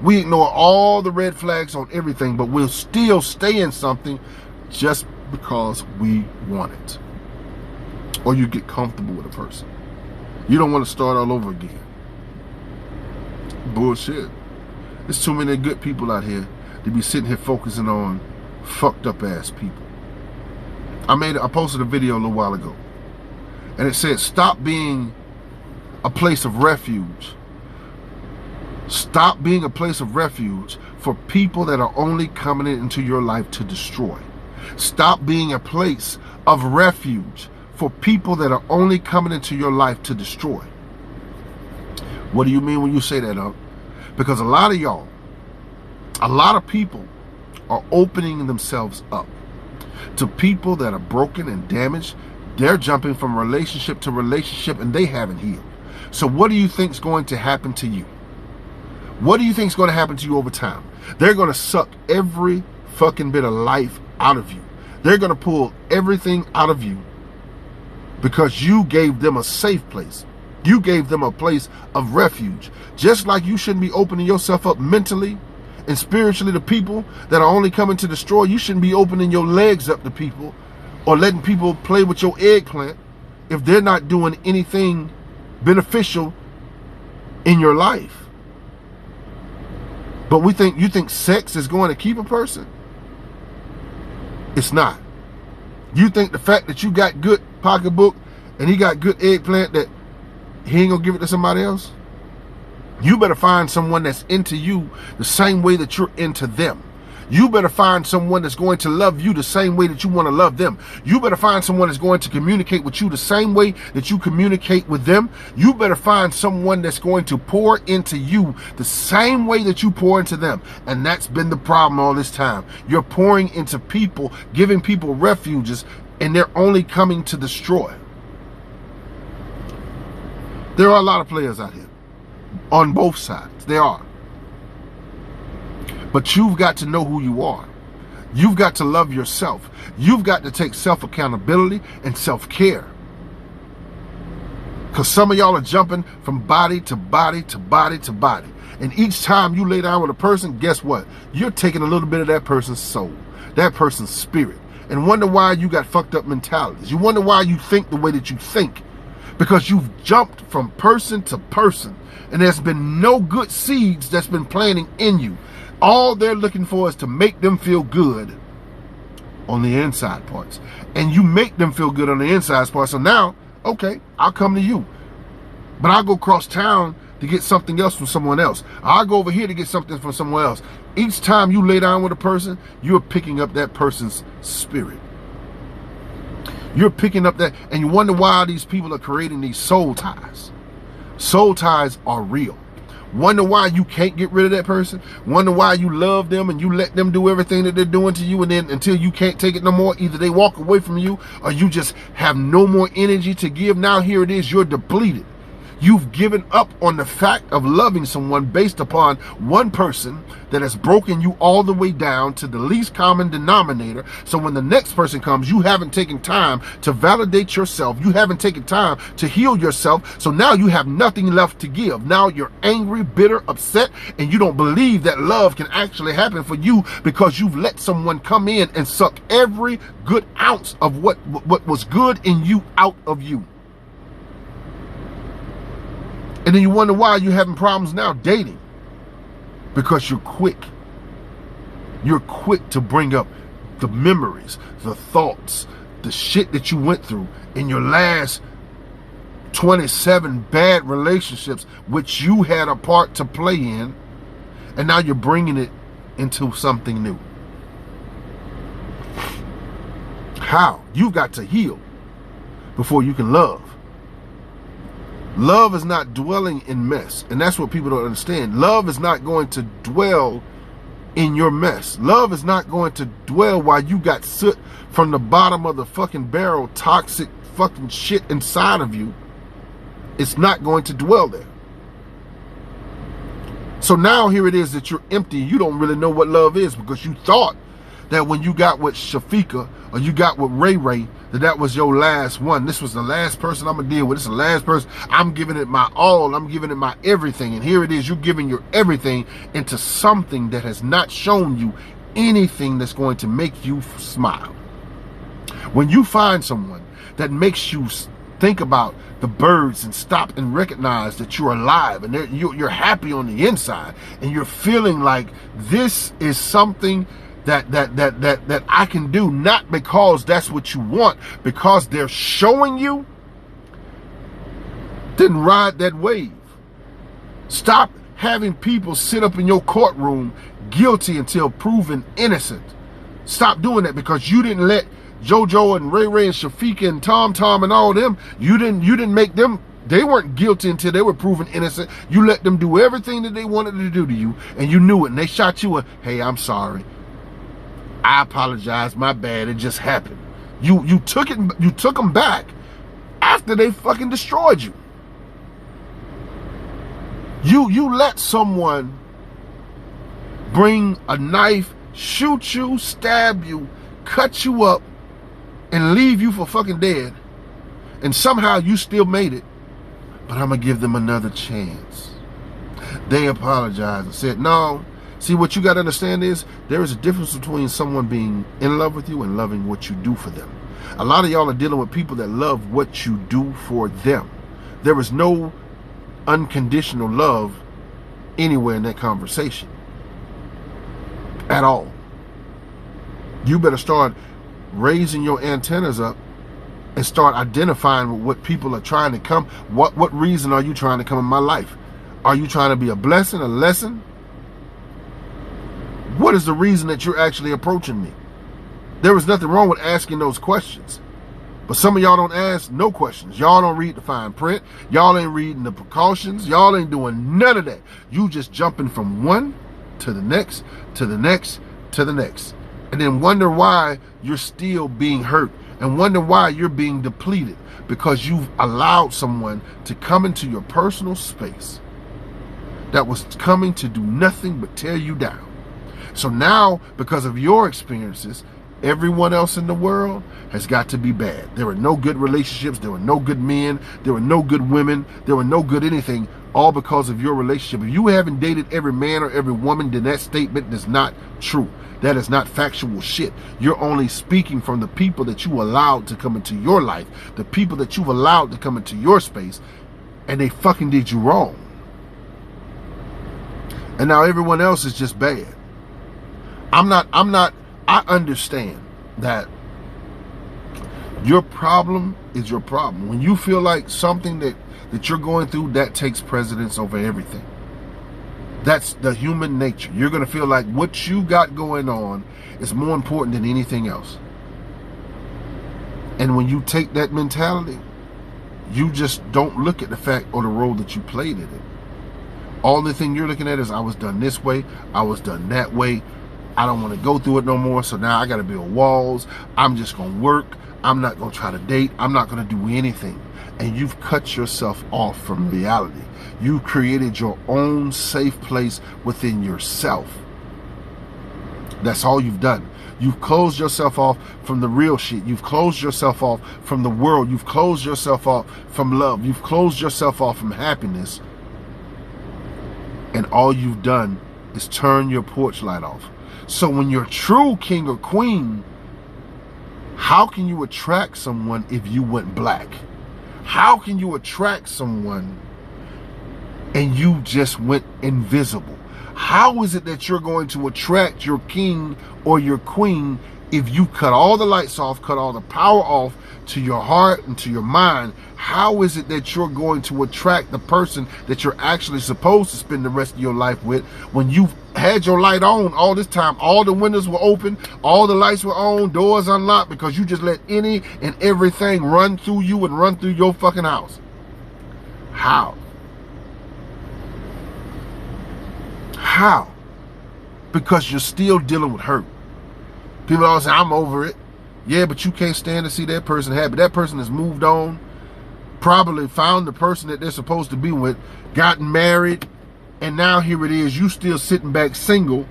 We ignore all the red flags on everything, but we'll still stay in something just because we want it. Or you get comfortable with a person. You don't want to start all over again. Bullshit. There's too many good people out here to be sitting here focusing on fucked up ass people. I posted a video a little while ago, and it said, stop being a place of refuge. Stop being a place of refuge for people that are only coming into your life to destroy. Stop being a place of refuge for people that are only coming into your life to destroy. What do you mean when you say that, Unc? Because a lot of y'all, a lot of people are opening themselves up to people that are broken and damaged They're jumping from relationship to relationship and they haven't healed. So what do you think is going to happen to you? What do you think is going to happen to you over time? They're going to suck every fucking bit of life out of you. They're going to pull everything out of you because you gave them a safe place. You gave them a place of refuge. Just like you shouldn't be opening yourself up mentally and spiritually to people that are only coming to destroy, you shouldn't be opening your legs up to people or letting people play with your eggplant if they're not doing anything beneficial in your life. But you think sex is going to keep a person? It's not. You think the fact that you got good pocketbook and he got good eggplant that he ain't gonna give it to somebody else? You better find someone that's into you the same way that you're into them. You better find someone that's going to love you the same way that you want to love them. You better find someone that's going to communicate with you the same way that you communicate with them. You better find someone that's going to pour into you the same way that you pour into them. And that's been the problem all this time. You're pouring into people, giving people refuges, and they're only coming to destroy. There are a lot of players out here on both sides. There are. But you've got to know who you are. You've got to love yourself. You've got to take self-accountability and self-care. Because some of y'all are jumping from body to body to body to body. And each time you lay down with a person, guess what? You're taking a little bit of that person's soul, that person's spirit. And wonder why you got fucked up mentalities. You wonder why you think the way that you think. Because you've jumped from person to person. And there's been no good seeds that's been planting in you. All they're looking for is to make them feel good on the inside parts. And you make them feel good on the inside parts. So now, okay, I'll come to you. But I'll go cross town to get something else from someone else. I'll go over here to get something from someone else. Each time you lay down with a person, you're picking up that person's spirit. You're picking up that, and you wonder why these people are creating these soul ties. Soul ties are real. Wonder why you can't get rid of that person. Wonder why you love them and you let them do everything that they're doing to you, and then until you can't take it no more, either they walk away from you or you just have no more energy to give. Now here it is, you're depleted. You've given up on the fact of loving someone based upon one person that has broken you all the way down to the least common denominator. So when the next person comes, you haven't taken time to validate yourself. You haven't taken time to heal yourself. So now you have nothing left to give. Now you're angry, bitter, upset, and you don't believe that love can actually happen for you because you've let someone come in and suck every good ounce of what was good in you out of you. And then you wonder why you're having problems now dating. Because you're quick. You're quick to bring up the memories, the thoughts, the shit that you went through in your last 27 bad relationships, which you had a part to play in, and now you're bringing it into something new. How? You've got to heal before you can love. Love is not dwelling in mess. And that's what people don't understand. Love is not going to dwell in your mess. Love is not going to dwell while you got soot from the bottom of the fucking barrel, toxic fucking shit inside of you. It's not going to dwell there. So now here it is that you're empty. You don't really know what love is because you thought that when you got with Shafika or you got with Ray Ray, that was your last one. This was the last person I'm going to deal with. This is the last person. I'm giving it my all. I'm giving it my everything. And here it is. You're giving your everything into something that has not shown you anything that's going to make you smile. When you find someone that makes you think about the birds and stop and recognize that you're alive and you're happy on the inside and you're feeling like this is something that I can do, not because that's what you want, because they're showing you, then ride that wave. Stop having people sit up in your courtroom guilty until proven innocent. Stop doing that because you didn't let JoJo and Ray Ray and Shafika and Tom Tom and all them, you didn't make them, they weren't guilty until they were proven innocent. You let them do everything that they wanted to do to you and you knew it, and they shot you a, hey, I'm sorry. I apologize, my bad, it just happened. You took them back after they fucking destroyed you. You let someone bring a knife, shoot you, stab you, cut you up, and leave you for fucking dead. And somehow you still made it. But I'm going to give them another chance. They apologized and said, no. See, what you got to understand is there is a difference between someone being in love with you and loving what you do for them. A lot of y'all are dealing with people that love what you do for them. There is no unconditional love anywhere in that conversation at all. You better start raising your antennas up and start identifying with what people are trying to come. What reason are you trying to come in my life? Are you trying to be a blessing, a lesson? What is the reason that you're actually approaching me? There is nothing wrong with asking those questions. But some of y'all don't ask no questions. Y'all don't read the fine print. Y'all ain't reading the precautions. Y'all ain't doing none of that. You just jumping from one to the next, to the next, to the next. And then wonder why you're still being hurt and wonder why you're being depleted, because you've allowed someone to come into your personal space that was coming to do nothing but tear you down. So now, because of your experiences, everyone else in the world has got to be bad. There were no good relationships. There were no good men. There were no good women. There were no good anything, all because of your relationship. If you haven't dated every man or every woman, then that statement is not true. That is not factual shit. You're only speaking from the people that you allowed to come into your life, the people that you've allowed to come into your space, and they fucking did you wrong. And now everyone else is just bad. I understand that your problem is your problem. When you feel like something that you're going through, that takes precedence over everything. That's the human nature. You're going to feel like what you got going on is more important than anything else. And when you take that mentality, you just don't look at the fact or the role that you played in it. All the thing you're looking at is, I was done this way, I was done that way, I don't want to go through it no more, so now I got to build walls, I'm just going to work, I'm not going to try to date, I'm not going to do anything. And you've cut yourself off from reality. You created your own safe place within yourself. That's all you've done. You've closed yourself off from the real shit. You've closed yourself off from the world. You've closed yourself off from love. You've closed yourself off from happiness. And all you've done is turn your porch light off. So when you're true king or queen, how can you attract someone if you went black? How can you attract someone and you just went invisible? How is it that you're going to attract your king or your queen if you cut all the lights off, cut all the power off to your heart and to your mind? How is it that you're going to attract the person that you're actually supposed to spend the rest of your life with when you've had your light on all this time? All the windows were open, all the lights were on, doors unlocked, because you just let any and everything run through you and run through your fucking house. How? How? Because you're still dealing with hurt. People always say, I'm over it. Yeah, but you can't stand to see that person happy. That person has moved on, probably found the person that they're supposed to be with, gotten married, and now here it is, you still sitting back single,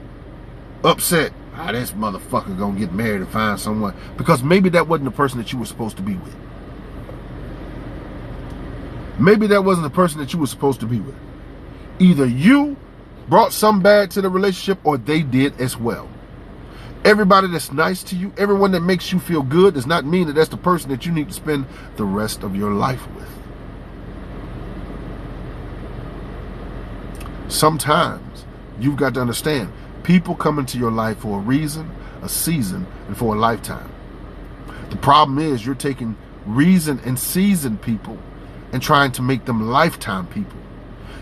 upset. This motherfucker gonna get married and find someone. Because maybe that wasn't the person that you were supposed to be with. Maybe that wasn't the person that you were supposed to be with. Either you brought some bad to the relationship or they did as well. Everybody that's nice to you, everyone that makes you feel good, does not mean that that's the person that you need to spend the rest of your life with. Sometimes you've got to understand, people come into your life for a reason, a season, and for a lifetime. The problem is you're taking reason and season people and trying to make them lifetime people.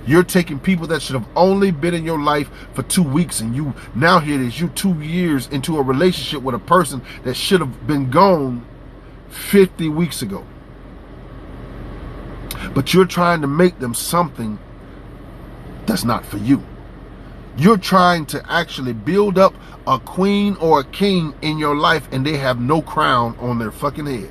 You're taking people that should have only been in your life for 2 weeks, and you now here it is, you 2 years into a relationship with a person that should have been gone 50 weeks ago. But you're trying to make them something that's not for you. You're trying to actually build up a queen or a king in your life, and they have no crown on their fucking head.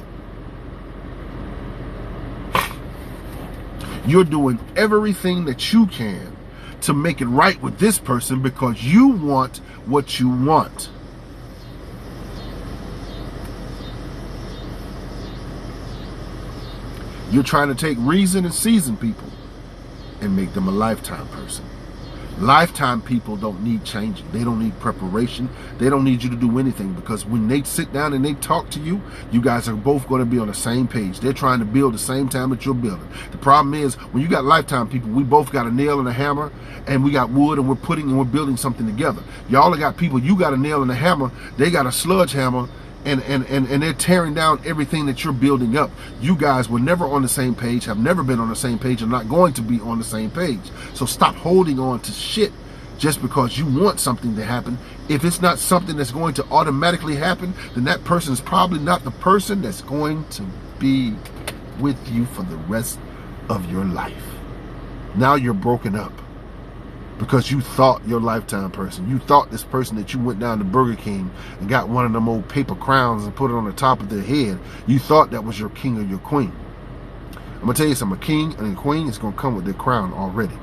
You're doing everything that you can to make it right with this person because you want what you want. You're trying to take reason and season people and make them a lifetime person. Lifetime people don't need changing. They don't need preparation. They don't need you to do anything, because when they sit down and they talk to you, you guys are both going to be on the same page. They're trying to build the same time that you're building. The problem is, when you got lifetime people, we both got a nail and a hammer, and we got wood, and we're building something together. Y'all got people, you got a nail and a hammer, they got a sludge hammer, and they're tearing down everything that you're building up. You guys were never on the same page, have never been on the same page, and not going to be on the same page. So stop holding on to shit just because you want something to happen. If it's not something that's going to automatically happen, then that person is probably not the person that's going to be with you for the rest of your life. Now you're broken up because you thought your lifetime person, you thought this person that you went down to Burger King and got one of them old paper crowns and put it on the top of their head, you thought that was your king or your queen. I'm gonna tell you something, a king and a queen is gonna come with their crown already.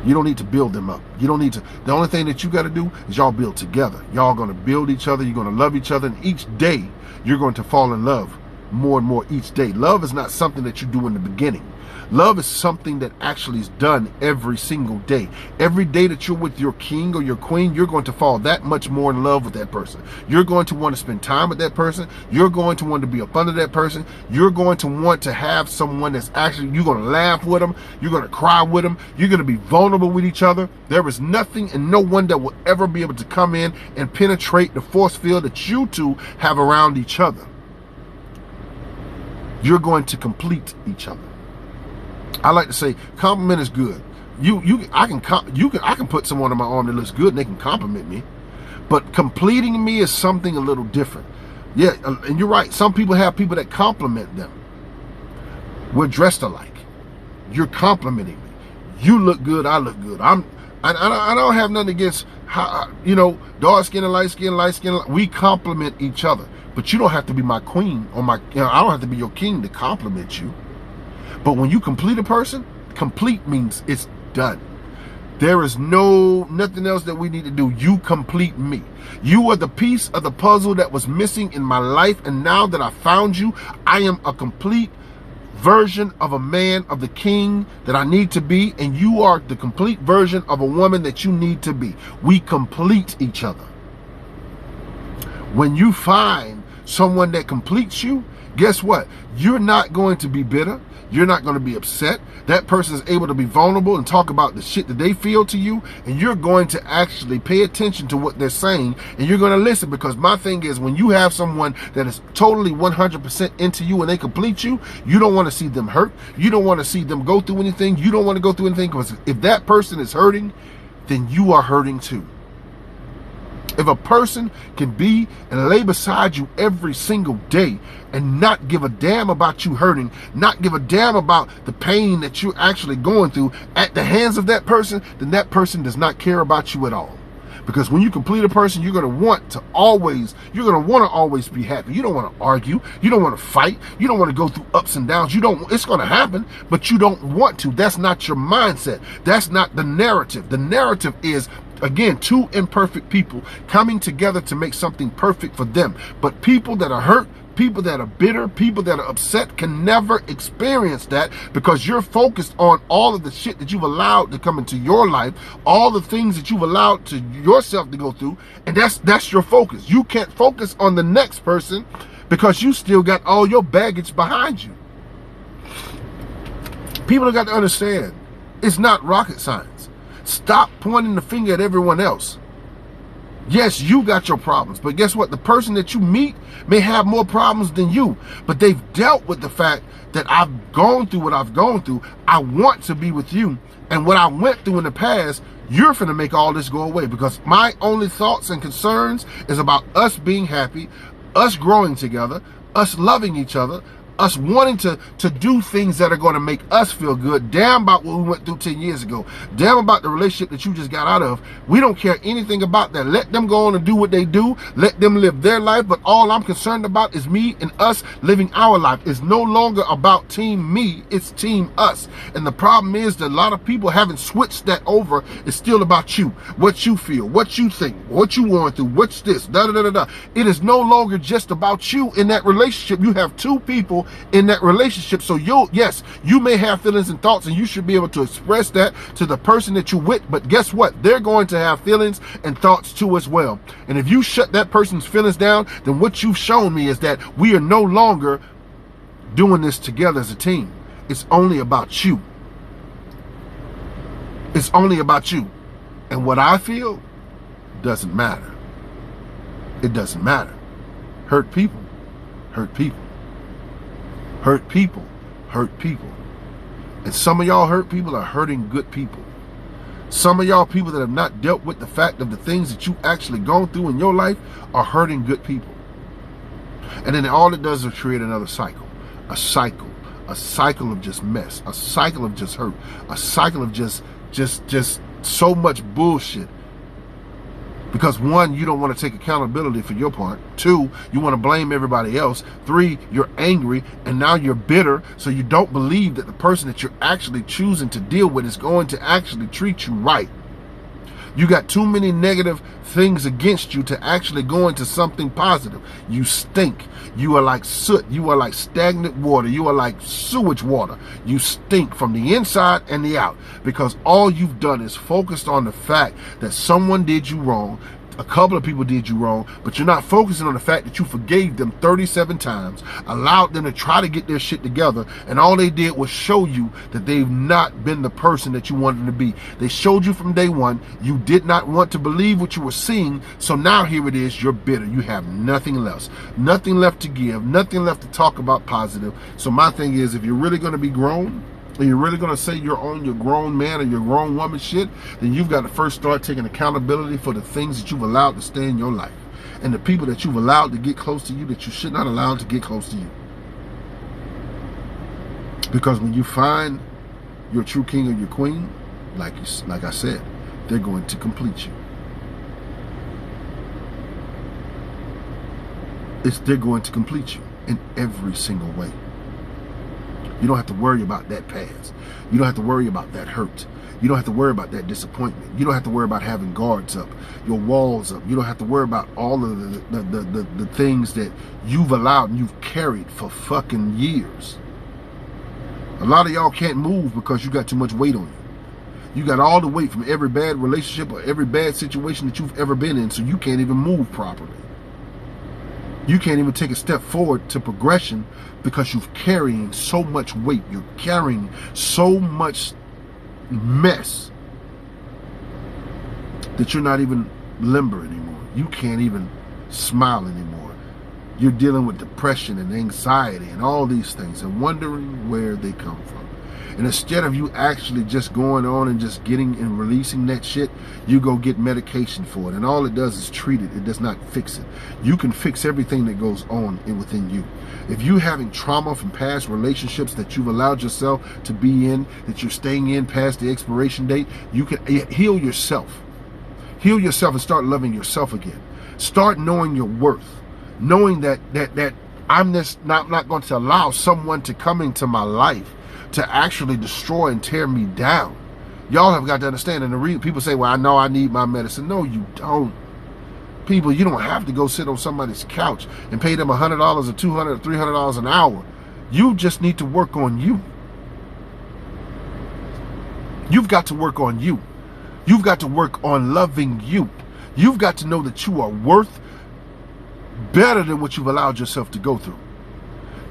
You don't need to build them up. You don't need to. The only thing that you got to do is y'all build together. Y'all going to build each other. You're going to love each other. And each day, you're going to fall in love more and more each day. Love is not something that you do in the beginning. Love is something that actually is done every single day. Every day that you're with your king or your queen, you're going to fall that much more in love with that person. You're going to want to spend time with that person. You're going to want to be up under that person. You're going to want to have someone that's actually, you're going to laugh with them. You're going to cry with them. You're going to be vulnerable with each other. There is nothing and no one that will ever be able to come in and penetrate the force field that you two have around each other. You're going to complete each other. I like to say compliment is good. I can put someone on my arm that looks good and they can compliment me, but completing me is something a little different. Yeah, and you're right. Some people have people that compliment them. We're dressed alike. You're complimenting me. You look good. I look good. I don't have nothing against how, dark skin and light skin. We compliment each other, but you don't have to be my queen or I don't have to be your king to compliment you. But when you complete a person, complete means it's done. There is nothing else that we need to do. You complete me. You are the piece of the puzzle that was missing in my life. And now that I found you, I am a complete version of a man, of the king that I need to be. And you are the complete version of a woman that you need to be. We complete each other. When you find someone that completes you, guess what? You're not going to be bitter. You're not going to be upset. That person is able to be vulnerable and talk about the shit that they feel to you, and you're going to actually pay attention to what they're saying, and you're going to listen, because my thing is, when you have someone that is totally 100% into you and they complete you, you don't want to see them hurt. You don't want to see them go through anything. You don't want to go through anything, because if that person is hurting, then you are hurting too. If a person can be and lay beside you every single day and not give a damn about you hurting, not give a damn about the pain that you're actually going through at the hands of that person, then that person does not care about you at all. Because when you complete a person, you're going to want to always be happy. You don't want to argue. You don't want to fight. You don't want to go through ups and downs. It's going to happen, but you don't want to. That's not your mindset. That's not the narrative. The narrative is, again, two imperfect people coming together to make something perfect for them. But people that are hurt, people that are bitter, people that are upset can never experience that, because you're focused on all of the shit that you've allowed to come into your life, all the things that you've allowed to yourself to go through, and that's your focus. You can't focus on the next person because you still got all your baggage behind you. People have got to understand, it's not rocket science. Stop pointing the finger at everyone else. Yes, you got your problems, but guess what? The person that you meet may have more problems than you, but they've dealt with the fact that I've gone through what I've gone through. I want to be with you, and what I went through in the past, you're finna make all this go away, because my only thoughts and concerns is about us being happy, us growing together, us loving each other, us wanting to do things that are going to make us feel good. Damn about what we went through 10 years ago. Damn about the relationship that you just got out of. We don't care anything about that. Let them go on and do what they do. Let them live their life. But all I'm concerned about is me and us living our life. It's no longer about team me. It's team us. And the problem is that a lot of people haven't switched that over. It's still about you. What you feel. What you think. What you want through. What's this? Da da da da da. It is no longer just about you in that relationship. You have two people in that relationship. So yes, you may have feelings and thoughts, and you should be able to express that to the person that you're with. But guess what? They're going to have feelings and thoughts too as well. And if you shut that person's feelings down, then what you've shown me is that we are no longer doing this together as a team. It's only about you. It's only about you. And what I feel doesn't matter. It doesn't matter. Hurt people. Hurt people. Hurt people. Hurt people. And some of y'all hurt people are hurting good people. Some of y'all people that have not dealt with the fact of the things that you've actually gone through in your life are hurting good people. And then all it does is create another cycle. A cycle of just mess. A cycle of just hurt. A cycle of just so much bullshit. Because one, you don't want to take accountability for your part. Two, you want to blame everybody else. Three, you're angry and now you're bitter. So you don't believe that the person that you're actually choosing to deal with is going to actually treat you right. You got too many negative things against you to actually go into something positive. You stink. You are like soot. You are like stagnant water. You are like sewage water. You stink from the inside and the out because all you've done is focused on the fact that someone did you wrong. A couple of people did you wrong, but you're not focusing on the fact that you forgave them 37 times, allowed them to try to get their shit together, and all they did was show you that they've not been the person that you wanted them to be. They showed you from day one, you did not want to believe what you were seeing, so now here it is, you're bitter. You have nothing left. Nothing left to give, nothing left to talk about positive. So my thing is, if you're really going to be grown, and you're really going to say you're on your grown man or your grown woman shit, then you've got to first start taking accountability for the things that you've allowed to stay in your life and the people that you've allowed to get close to you that you should not allow to get close to you. Because when you find your true king or your queen, like I said, they're going to complete you. They're going to complete you in every single way. You don't have to worry about that past. You don't have to worry about that hurt. You don't have to worry about that disappointment. You don't have to worry about having guards up, your walls up. You don't have to worry about all of the things that you've allowed and you've carried for fucking years. A lot of y'all can't move because you got too much weight on you. You got all the weight from every bad relationship or every bad situation that you've ever been in, so you can't even move properly. You can't even take a step forward to progression because you're carrying so much weight. You're carrying so much mess that you're not even limber anymore. You can't even smile anymore. You're dealing with depression and anxiety and all these things and wondering where they come from. And instead of you actually just going on and just getting and releasing that shit, you go get medication for it. And all it does is treat it. It does not fix it. You can fix everything that goes on within you. If you're having trauma from past relationships that you've allowed yourself to be in, that you're staying in past the expiration date, you can heal yourself. Heal yourself and start loving yourself again. Start knowing your worth. Knowing that I'm not going to allow someone to come into my life to actually destroy and tear me down. Y'all have got to understand. And people say, well, I know I need my medicine. No, you don't. People, you don't have to go sit on somebody's couch and pay them $100 or $200 or $300 an hour. You just need to work on you. You've got to work on you. You've got to work on loving you. You've got to know that you are worth better than what you've allowed yourself to go through.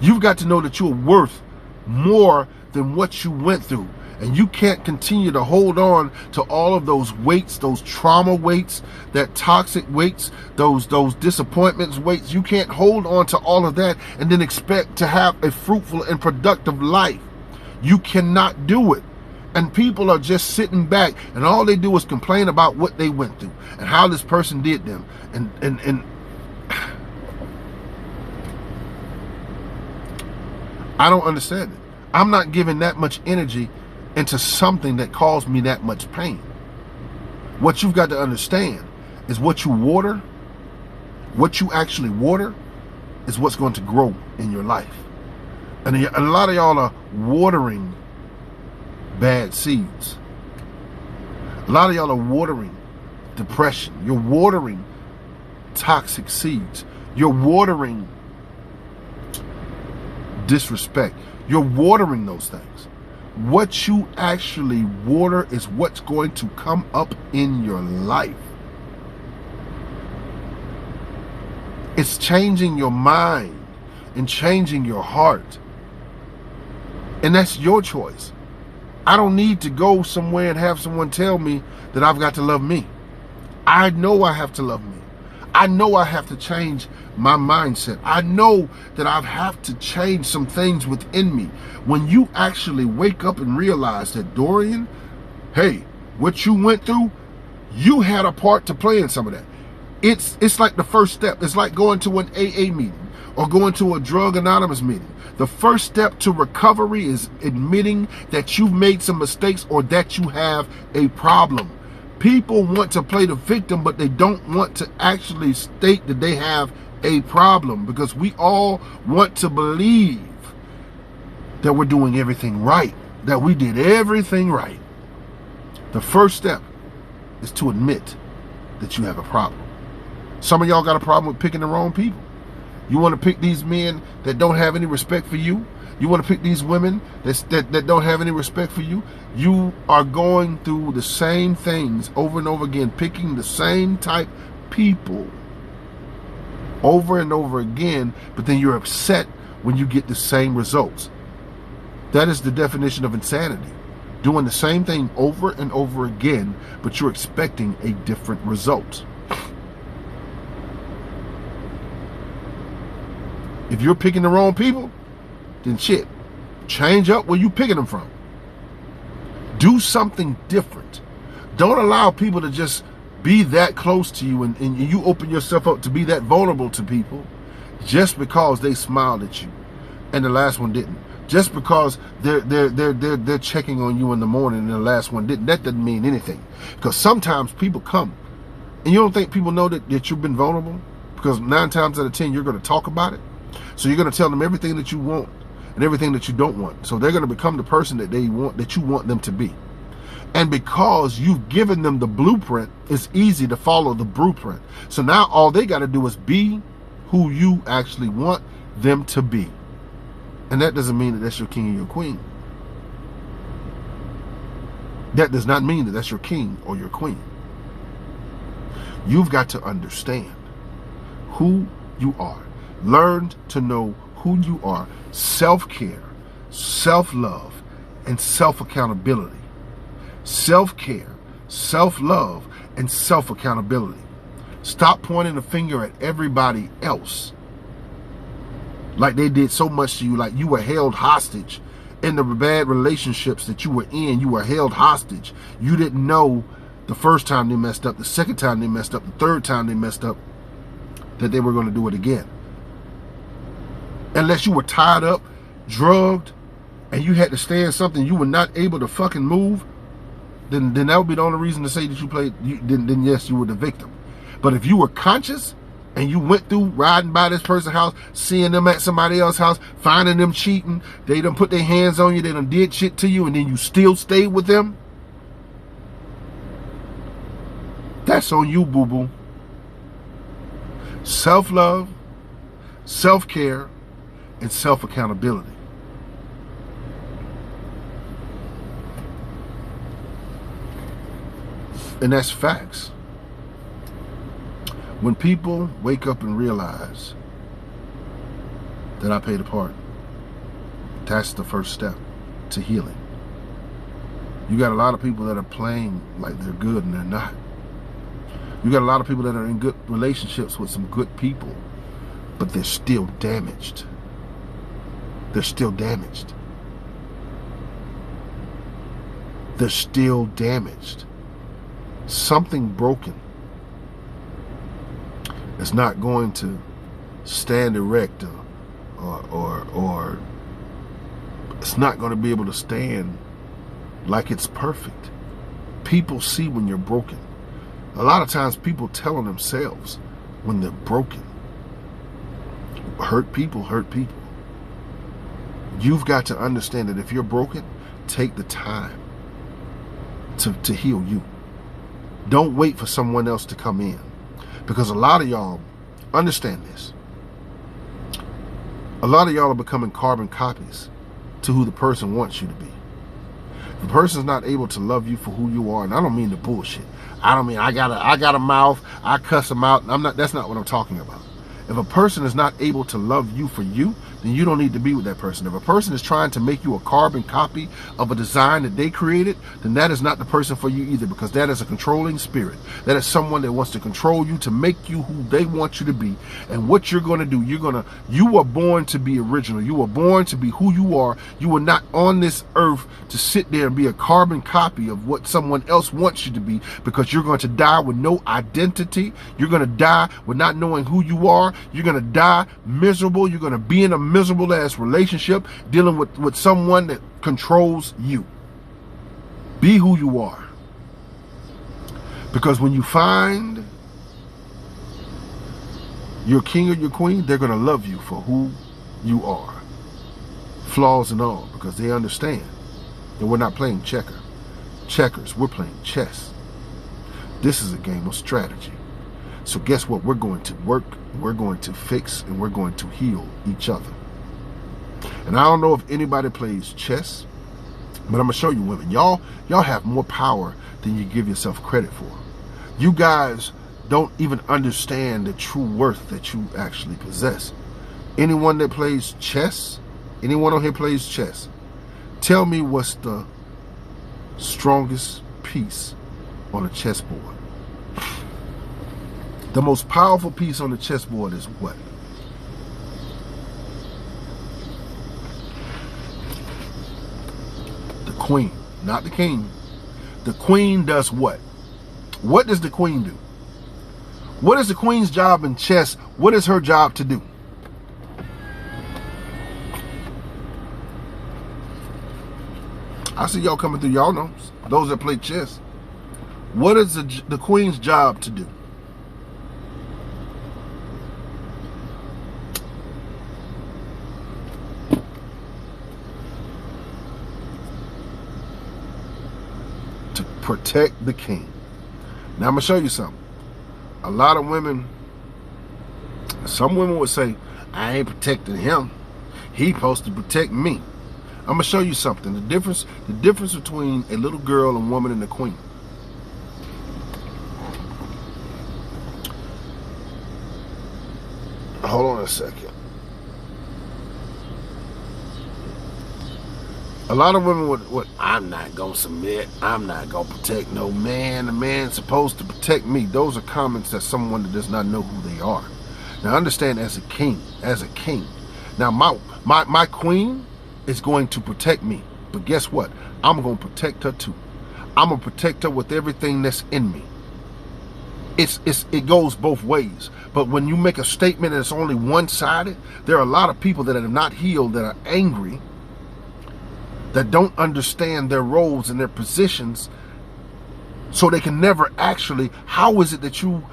You've got to know that you're worth more than what you went through. And you can't continue to hold on to all of those weights, those trauma weights, that toxic weights, those disappointments weights. You can't hold on to all of that and then expect to have a fruitful and productive life. You cannot do it. And people are just sitting back and all they do is complain about what they went through and how this person did them. And I don't understand it. I'm not giving that much energy into something that caused me that much pain. What you've got to understand is what you actually water is what's going to grow in your life. And a lot of y'all are watering bad seeds. A lot of y'all are watering depression. You're watering toxic seeds. You're watering disrespect. You're watering those things. What you actually water is what's going to come up in your life. It's changing your mind and changing your heart. And that's your choice. I don't need to go somewhere and have someone tell me that I've got to love me. I know I have to love me. I know I have to change my mindset. I know that I have to change some things within me. When you actually wake up and realize that, Dorian, hey, what you went through, you had a part to play in some of that. It's like the first step. It's like going to an AA meeting or going to a drug anonymous meeting. The first step to recovery is admitting that you've made some mistakes or that you have a problem. People want to play the victim, but they don't want to actually state that they have a problem, because we all want to believe that we're doing everything right, that we did everything right. The first step is to admit that you have a problem. Some of y'all got a problem with picking the wrong people. You want to pick these men that don't have any respect for you. You want to pick these women that don't have any respect for you. You are going through the same things over and over again, picking the same type people over and over again, but then you're upset when you get the same results. That is the definition of insanity. Doing the same thing over and over again, but you're expecting a different result. If you're picking the wrong people, then shit, change up where you picking them from. Do something different. Don't allow people to just be that close to you, and you open yourself up to be that vulnerable to people just because they smiled at you and the last one didn't. Just because they're checking on you in the morning and the last one didn't. That doesn't mean anything. Because sometimes people come and you don't think people know that you've been vulnerable, because 9 times out of 10 you're going to talk about it. So you're going to tell them everything that you want and everything that you don't want. So they're going to become the person that you want them to be. And because you've given them the blueprint, it's easy to follow the blueprint. So now all they got to do is be who you actually want them to be. And that doesn't mean that that's your king or your queen. That does not mean that that's your king or your queen. You've got to understand who you are. Learn to know who you are. Self-care, self-love, and self-accountability. Self-care, self-love, and self-accountability. Stop pointing the finger at everybody else like they did so much to you, like you were held hostage in the bad relationships that you were in. You were held hostage. You didn't know the first time they messed up, the second time they messed up, the third time they messed up, that they were going to do it again. Unless you were tied up, drugged, and you had to stay in something you were not able to fucking move, then that would be the only reason to say that you played. Then yes, you were the victim. But if you were conscious and you went through riding by this person's house, seeing them at somebody else's house, finding them cheating, they done put their hands on you, they done did shit to you, and then you still stayed with them, that's on you, boo-boo. Self-love, self-care, and self-accountability. And that's facts. When people wake up and realize that I played a part, that's the first step to healing. You got a lot of people that are playing like they're good and they're not. You got a lot of people that are in good relationships with some good people, but they're still damaged. They're still damaged. They're still damaged. Something broken is not going to stand erect or it's not going to be able to stand like it's perfect. People see when you're broken. A lot of times people tell on themselves when they're broken. Hurt people hurt people. You've got to understand that if you're broken, take the time to heal you. Don't wait for someone else to come in. Because a lot of y'all, understand this, a lot of y'all are becoming carbon copies to who the person wants you to be. If the person's not able to love you for who you are, and I don't mean the bullshit. I don't mean I got a mouth, I cuss them out. That's not what I'm talking about. If a person is not able to love you for you, then you don't need to be with that person. If a person is trying to make you a carbon copy of a design that they created, then that is not the person for you either, because that is a controlling spirit. That is someone that wants to control you, to make you who they want you to be. And what you're going to do, you were born to be original. You were born to be who you are. You were not on this earth to sit there and be a carbon copy of what someone else wants you to be, because you're going to die with no identity. You're going to die with not knowing who you are. You're going to die miserable. You're going to be in a miserable ass relationship dealing with someone that controls you. Be who you are. Because when you find your king or your queen, they're going to love you for who you are. Flaws and all, because they understand that we're not playing checkers. We're playing chess. This is a game of strategy. So guess what? We're going to work, we're going to fix, and we're going to heal each other. And I don't know if anybody plays chess, but I'm going to show you women. Y'all have more power than you give yourself credit for. You guys don't even understand the true worth that you actually possess. Anyone that plays chess, anyone on here plays chess, tell me what's the strongest piece on a chessboard. The most powerful piece on the chessboard is what? The queen, not the king. The queen does what? What does the queen do? What is the queen's job in chess? What is her job to do? I see y'all coming through. Y'all know, those that play chess. What is the queen's job to do? To protect the king. Now I'm going to show you something. A lot of women, some women would say, I ain't protecting him. He supposed to protect me. I'm going to show you something. The difference between a little girl, a woman, and a queen. Hold on a second. A lot of women would, I'm not going to submit. I'm not going to protect no man. The man's supposed to protect me. Those are comments that someone that does not know who they are. Now understand, as a king. Now my queen is going to protect me. But guess what? I'm going to protect her too. I'm going to protect her with everything that's in me. It goes both ways. But when you make a statement and it's only one-sided, there are a lot of people that are not healed, that are angry, that don't understand their roles and their positions, so they can never actually, how is it that you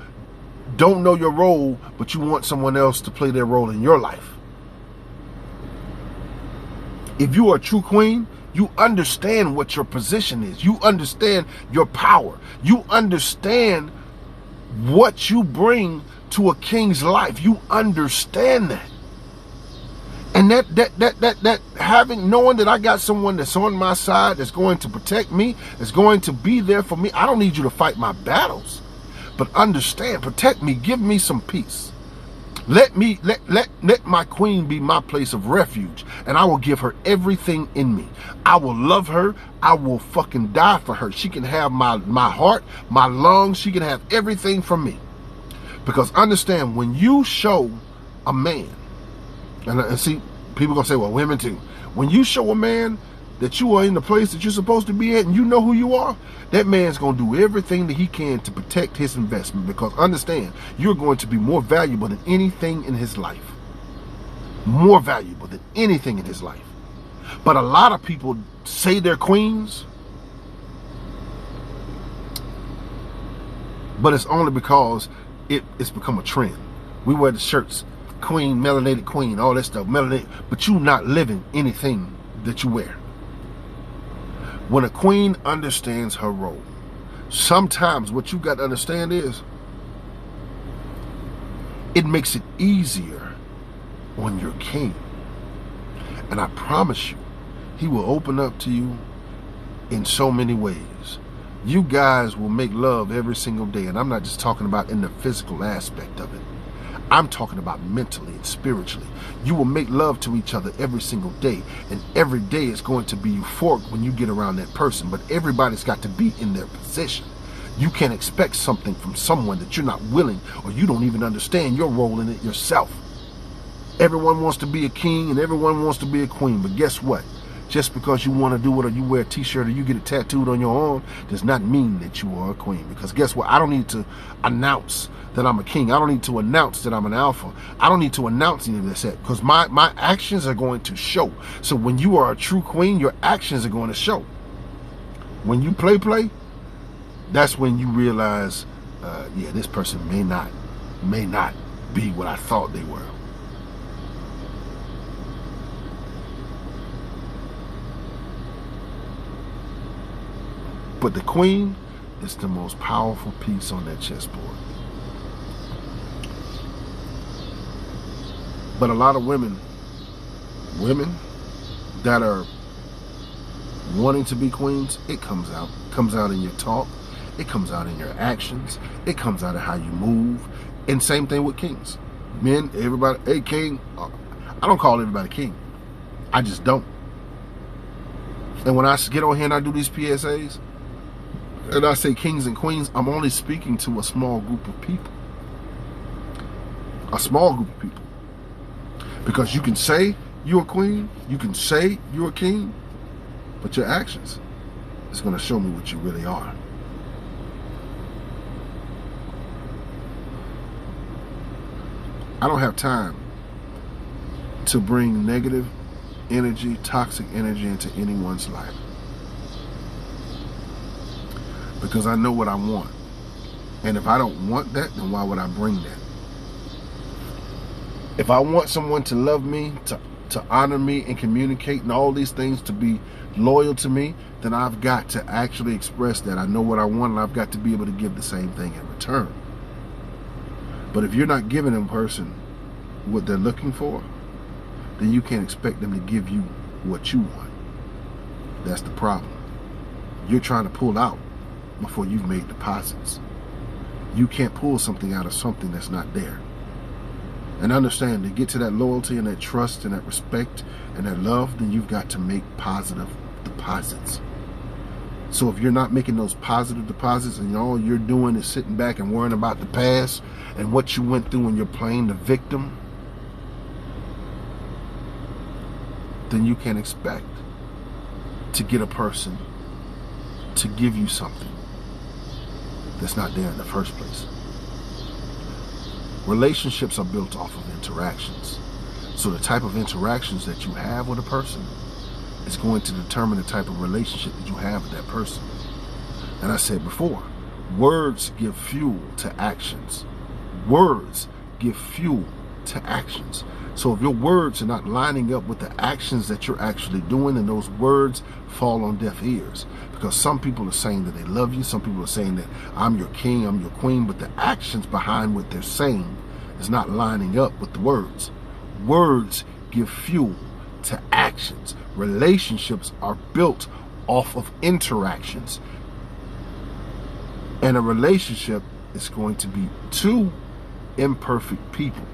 don't know your role, but you want someone else to play their role in your life? If you are a true queen, you understand what your position is. You understand your power. You understand what you bring to a king's life. You understand that. And that having, knowing that I got someone that's on my side, that's going to protect me, that's going to be there for me. I don't need you to fight my battles, but understand, protect me, give me some peace. Let my queen be my place of refuge, and I will give her everything in me. I will love her. I will fucking die for her. She can have my heart, my lungs. She can have everything from me. Because understand, when you show a man, and see, people gonna say, well, women too. When you show a man that you are in the place that you're supposed to be at, and you know who you are, that man's gonna do everything that he can to protect his investment. Because understand, you're going to be more valuable than anything in his life. More valuable than anything in his life. But a lot of people say they're queens, but it's only because it's become a trend. We wear the shirts, queen, melanated queen, all that stuff, melanated, but you're not living anything that you wear. When a queen understands her role, sometimes what you got to understand is it makes it easier on your king. And I promise you, he will open up to you in so many ways. You guys will make love every single day. And I'm not just talking about in the physical aspect of it. I'm talking about mentally and spiritually. You will make love to each other every single day. And every day is going to be euphoric when you get around that person. But everybody's got to be in their position. You can't expect something from someone that you're not willing, or you don't even understand your role in it yourself. Everyone wants to be a king and everyone wants to be a queen. But guess what? Just because you want to do it, or you wear a t-shirt, or you get it tattooed on your arm, does not mean that you are a queen. Because guess what? I don't need to announce that I'm a king. I don't need to announce that I'm an alpha. I don't need to announce any of this, because my actions are going to show. So when you are a true queen, your actions are going to show. When you play, that's when you realize, yeah, this person may not be what I thought they were. But the queen is the most powerful piece on that chessboard. But a lot of women that are wanting to be queens, it comes out in your talk, it comes out in your actions, it comes out of how you move. And same thing with kings. Men, everybody, hey king, I don't call everybody king. I just don't. And when I get on here and I do these PSAs, and I say kings and queens, I'm only speaking to a small group of people. A small group of people. Because you can say you're a queen, you can say you're a king, but your actions is going to show me what you really are. I don't have time to bring negative energy, toxic energy into anyone's life. Because I know what I want. And if I don't want that, then why would I bring that? If I want someone to love me, to honor me and communicate and all these things, to be loyal to me, then I've got to actually express that. I know what I want, and I've got to be able to give the same thing in return. But if you're not giving a person what they're looking for, then you can't expect them to give you what you want. That's the problem. You're trying to pull out before you've made deposits. You can't pull something out of something that's not there. And understand, to get to that loyalty and that trust and that respect and that love, then you've got to make positive deposits. So if you're not making those positive deposits and all you're doing is sitting back and worrying about the past and what you went through and you're playing the victim, then you can't expect to get a person to give you something that's not there in the first place. Relationships are built off of interactions. So the type of interactions that you have with a person is going to determine the type of relationship that you have with that person. And I said before, words give fuel to actions. Words give fuel to actions. So if your words are not lining up with the actions that you're actually doing, then those words fall on deaf ears. Because some people are saying that they love you, some people are saying that I'm your king, I'm your queen, but the actions behind what they're saying is not lining up with the words. Words give fuel to actions. Relationships are built off of interactions. And a relationship is going to be two imperfect people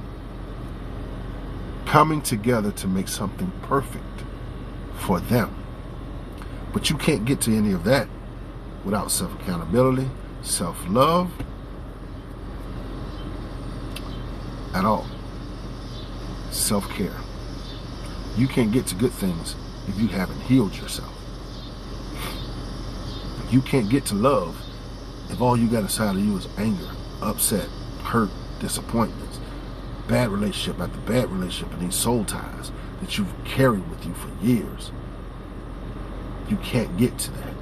coming together to make something perfect for them. But you can't get to any of that without self-accountability, self-love, at all. Self-care. You can't get to good things if you haven't healed yourself. You can't get to love if all you got inside of you is anger, upset, hurt, disappointments, bad relationship after bad relationship, and these soul ties that you've carried with you for years. You can't get to that.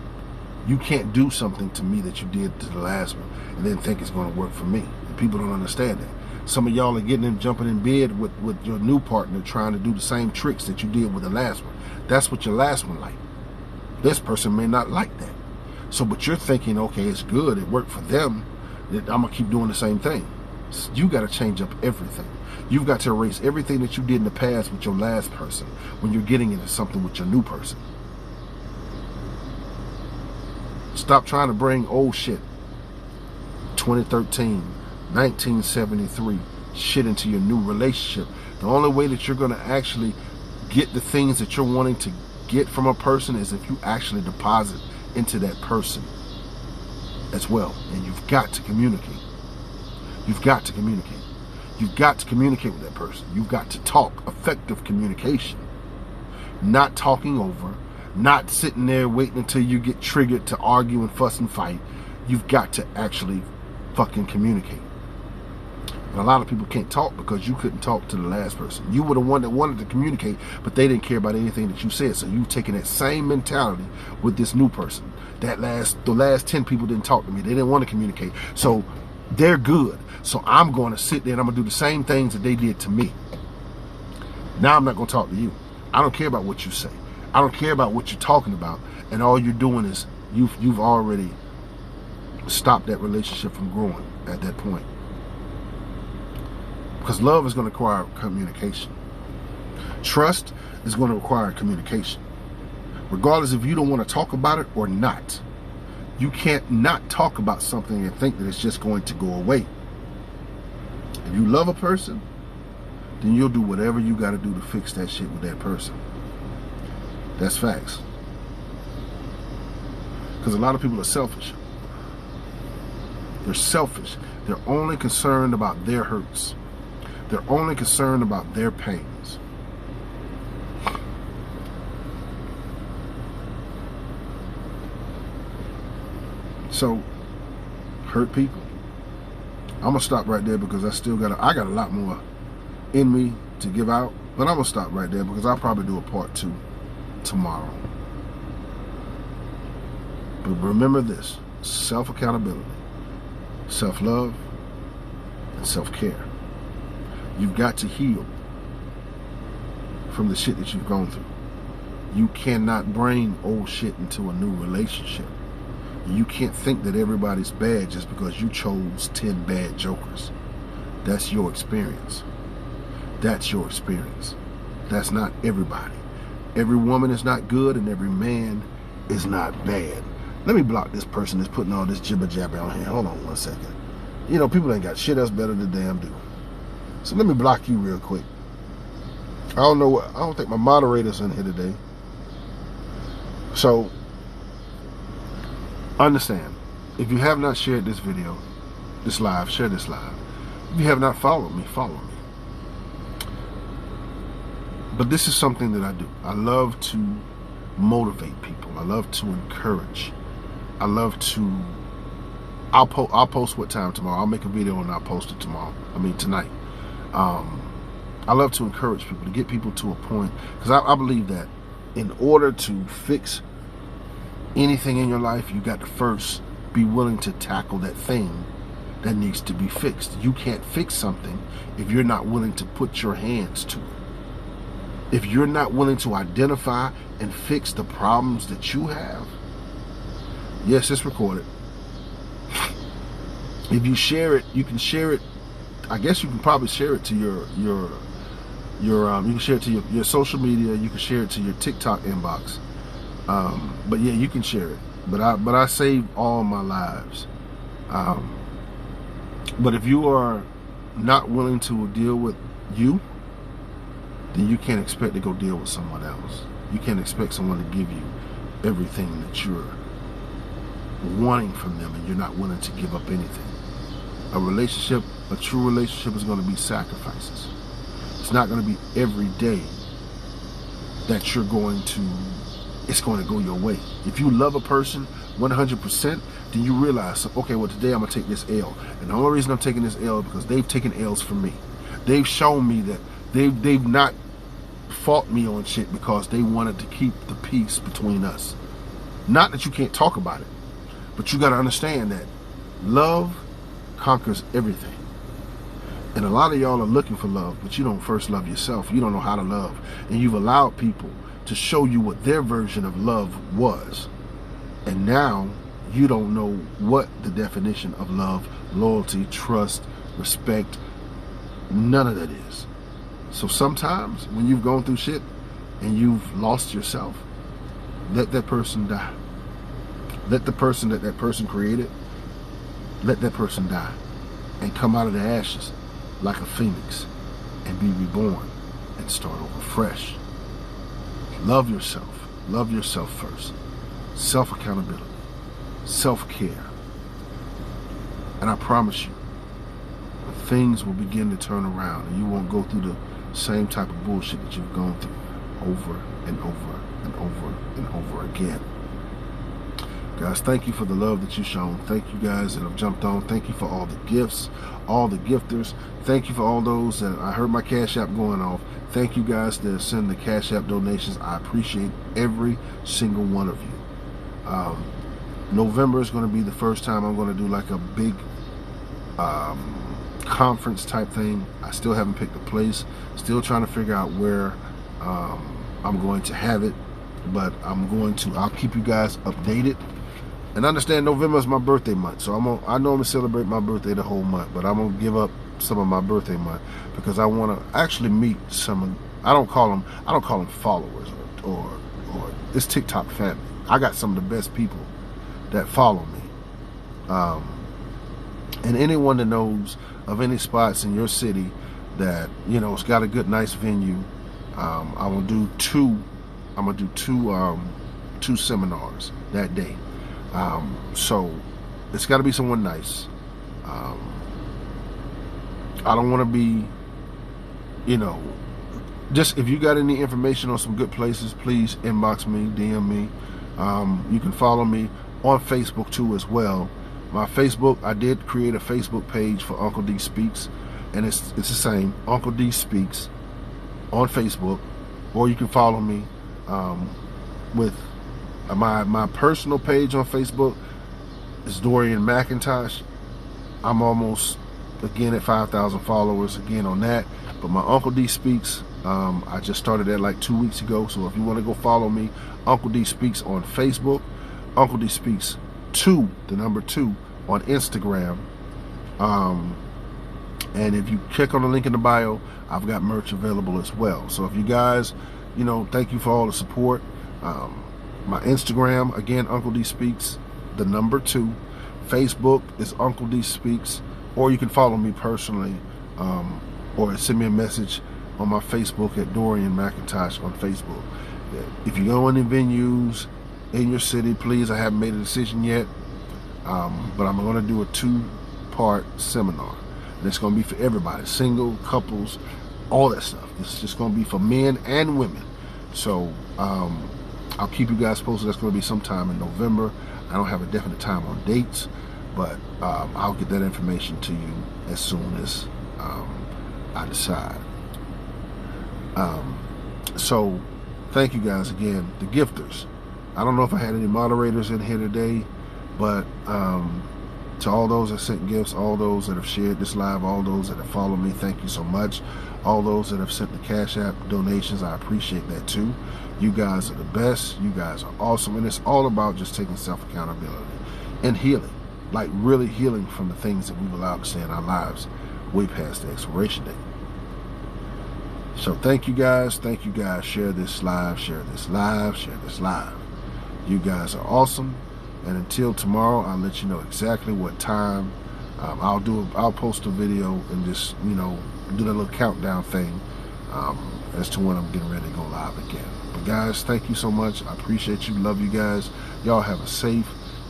You can't do something to me that you did to the last one and then think it's going to work for me. And people don't understand that. Some of y'all are getting in, jumping in bed with your new partner, trying to do the same tricks that you did with the last one. That's what your last one liked. This person may not like that. So, but you're thinking, okay, it's good, it worked for them, I'm going to keep doing the same thing. You got to change up everything. You've got to erase everything that you did in the past with your last person when you're getting into something with your new person. Stop trying to bring old shit, 2013, 1973 shit into your new relationship. The only way that you're going to actually get the things that you're wanting to get from a person is if you actually deposit into that person as well. And you've got to communicate. You've got to communicate. You've got to communicate with that person. You've got to talk. Effective communication. Not talking over. Not sitting there waiting until you get triggered to argue and fuss and fight. You've got to actually fucking communicate. And a lot of people can't talk because you couldn't talk to the last person. You were the one that wanted to communicate, but they didn't care about anything that you said. So you've taken that same mentality with this new person. The last 10 people didn't talk to me. They didn't want to communicate. So they're good. So I'm going to sit there and I'm going to do the same things that they did to me. Now I'm not going to talk to you. I don't care about what you say. I don't care about what you're talking about. And all you're doing is you've already stopped that relationship from growing at that point. Because love is going to require communication. Trust is going to require communication. Regardless if you don't want to talk about it or not. You can't not talk about something and think that it's just going to go away. If you love a person, then you'll do whatever you got to do to fix that shit with that person. That's facts. Because a lot of people are selfish. They're selfish. They're only concerned about their hurts. They're only concerned about their pains. So, hurt people. I'm gonna stop right there because I got a lot more in me to give out, but I'm gonna stop right there because I'll probably do a part 2 tomorrow. But remember this: self-accountability, self-love, and self-care. You've got to heal from the shit that you've gone through. You cannot bring old shit into a new relationship. You can't think that everybody's bad just because you chose 10 bad jokers. That's your experience. That's your experience. That's not everybody. Every woman is not good and every man is not bad. Let me block this person that's putting all this jibber jabber on here. Hold on one second. You know, people ain't got shit else better to damn do. So let me block you real quick. I don't think my moderator's in here today. So understand, if you have not shared this video, this live, share this live. If you have not followed me, follow me. But this is something that I do. I love to motivate people. I love to encourage. I love to, I'll post what time tomorrow. I'll make a video and I'll post it tonight. I love to encourage people, to get people to a point, because I believe that in order to fix anything in your life, you got to first be willing to tackle that thing that needs to be fixed. You can't fix something if you're not willing to put your hands to it. If you're not willing to identify and fix the problems that you have. Yes, it's recorded. If you share it, you can share it. I guess you can probably share it to you can share it to your social media. You can share it to your TikTok inbox. But yeah, you can share it. But I save all my lives. But if you are not willing to deal with you, then you can't expect to go deal with someone else. You can't expect someone to give you everything that you're wanting from them and you're not willing to give up anything. A true relationship is going to be sacrifices. It's not going to be every day that it's going to go your way. If you love a person 100%, then you realize, okay, well, today I'm going to take this L. And the only reason I'm taking this L is because they've taken L's from me. They've shown me that they've not fought me on shit because they wanted to keep the peace between us. Not that you can't talk about it, but you got to understand that love conquers everything. And a lot of y'all are looking for love, but you don't first love yourself. You don't know how to love. And you've allowed people to show you what their version of love was. And now you don't know what the definition of love, loyalty, trust, respect, none of that is. So sometimes when you've gone through shit and you've lost yourself, let that person die. Let the person that person created, let that person die and come out of the ashes like a phoenix and be reborn and start over fresh. Love yourself. Love yourself first. Self-accountability. Self-care. And I promise you, things will begin to turn around and you won't go through the same type of bullshit that you've gone through over and over and over and over again. Guys, thank you for the love that you've shown. Thank you guys that have jumped on. Thank you for all the gifts, all the gifters. Thank you for all those that I heard my Cash App going off. Thank you guys that send the Cash App donations. I appreciate every single one of you. November is going to be the first time I'm going to do like a big conference type thing. I still haven't picked a place. Still trying to figure out where I'm going to have it. But I'll keep you guys updated. And understand November is my birthday month, so I normally celebrate my birthday the whole month, but I'm gonna give up some of my birthday month because I want to actually meet some. I don't call them followers or it's TikTok family. I got some of the best people that follow me, and anyone that knows of any spots in your city that it's got a good, nice venue. I'm gonna do two seminars that day. So it's got to be someone nice. I don't want to be, just if you got any information on some good places, please inbox me, DM me. You can follow me on Facebook too as well. My Facebook, I did create a Facebook page for Uncle D Speaks, and it's the same, Uncle D Speaks on Facebook, or you can follow me with my personal page on Facebook is Dorian McIntosh. I'm almost again at 5,000 followers again on that. But my Uncle D Speaks, I just started that like 2 weeks ago. So if you want to go follow me, Uncle D Speaks on Facebook, Uncle D Speaks 2, the number 2 on Instagram. And if you click on the link in the bio, I've got merch available as well. So if you guys, thank you for all the support. My Instagram, again, Uncle D Speaks, the number 2. Facebook is Uncle D Speaks, or you can follow me personally, or send me a message on my Facebook at Dorian McIntosh on Facebook. If you go any venues in your city, please, I haven't made a decision yet, but I'm going to do a 2-part seminar. And it's going to be for everybody, single, couples, all that stuff. It's just going to be for men and women. So, I'll keep you guys posted. That's going to be sometime in November. I don't have a definite time on dates, but I'll get that information to you as soon as I decide. So thank you guys again. The gifters. I don't know if I had any moderators in here today, but to all those that sent gifts, all those that have shared this live, all those that have followed me, thank you so much. All those that have sent the Cash App donations, I appreciate that too. You guys are the best. You guys are awesome. And it's all about just taking self-accountability and healing. Like really healing from the things that we've allowed to stay in our lives way past the expiration date. So thank you guys. Thank you guys. Share this live. Share this live. Share this live. You guys are awesome. And until tomorrow, I'll let you know exactly what time. I'll post a video and just, do that little countdown thing as to when I'm getting ready to go live again. But guys, thank you so much. I appreciate you. Love you guys. Y'all have a safe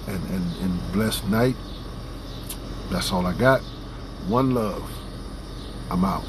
and blessed night. That's all I got. One love. I'm out.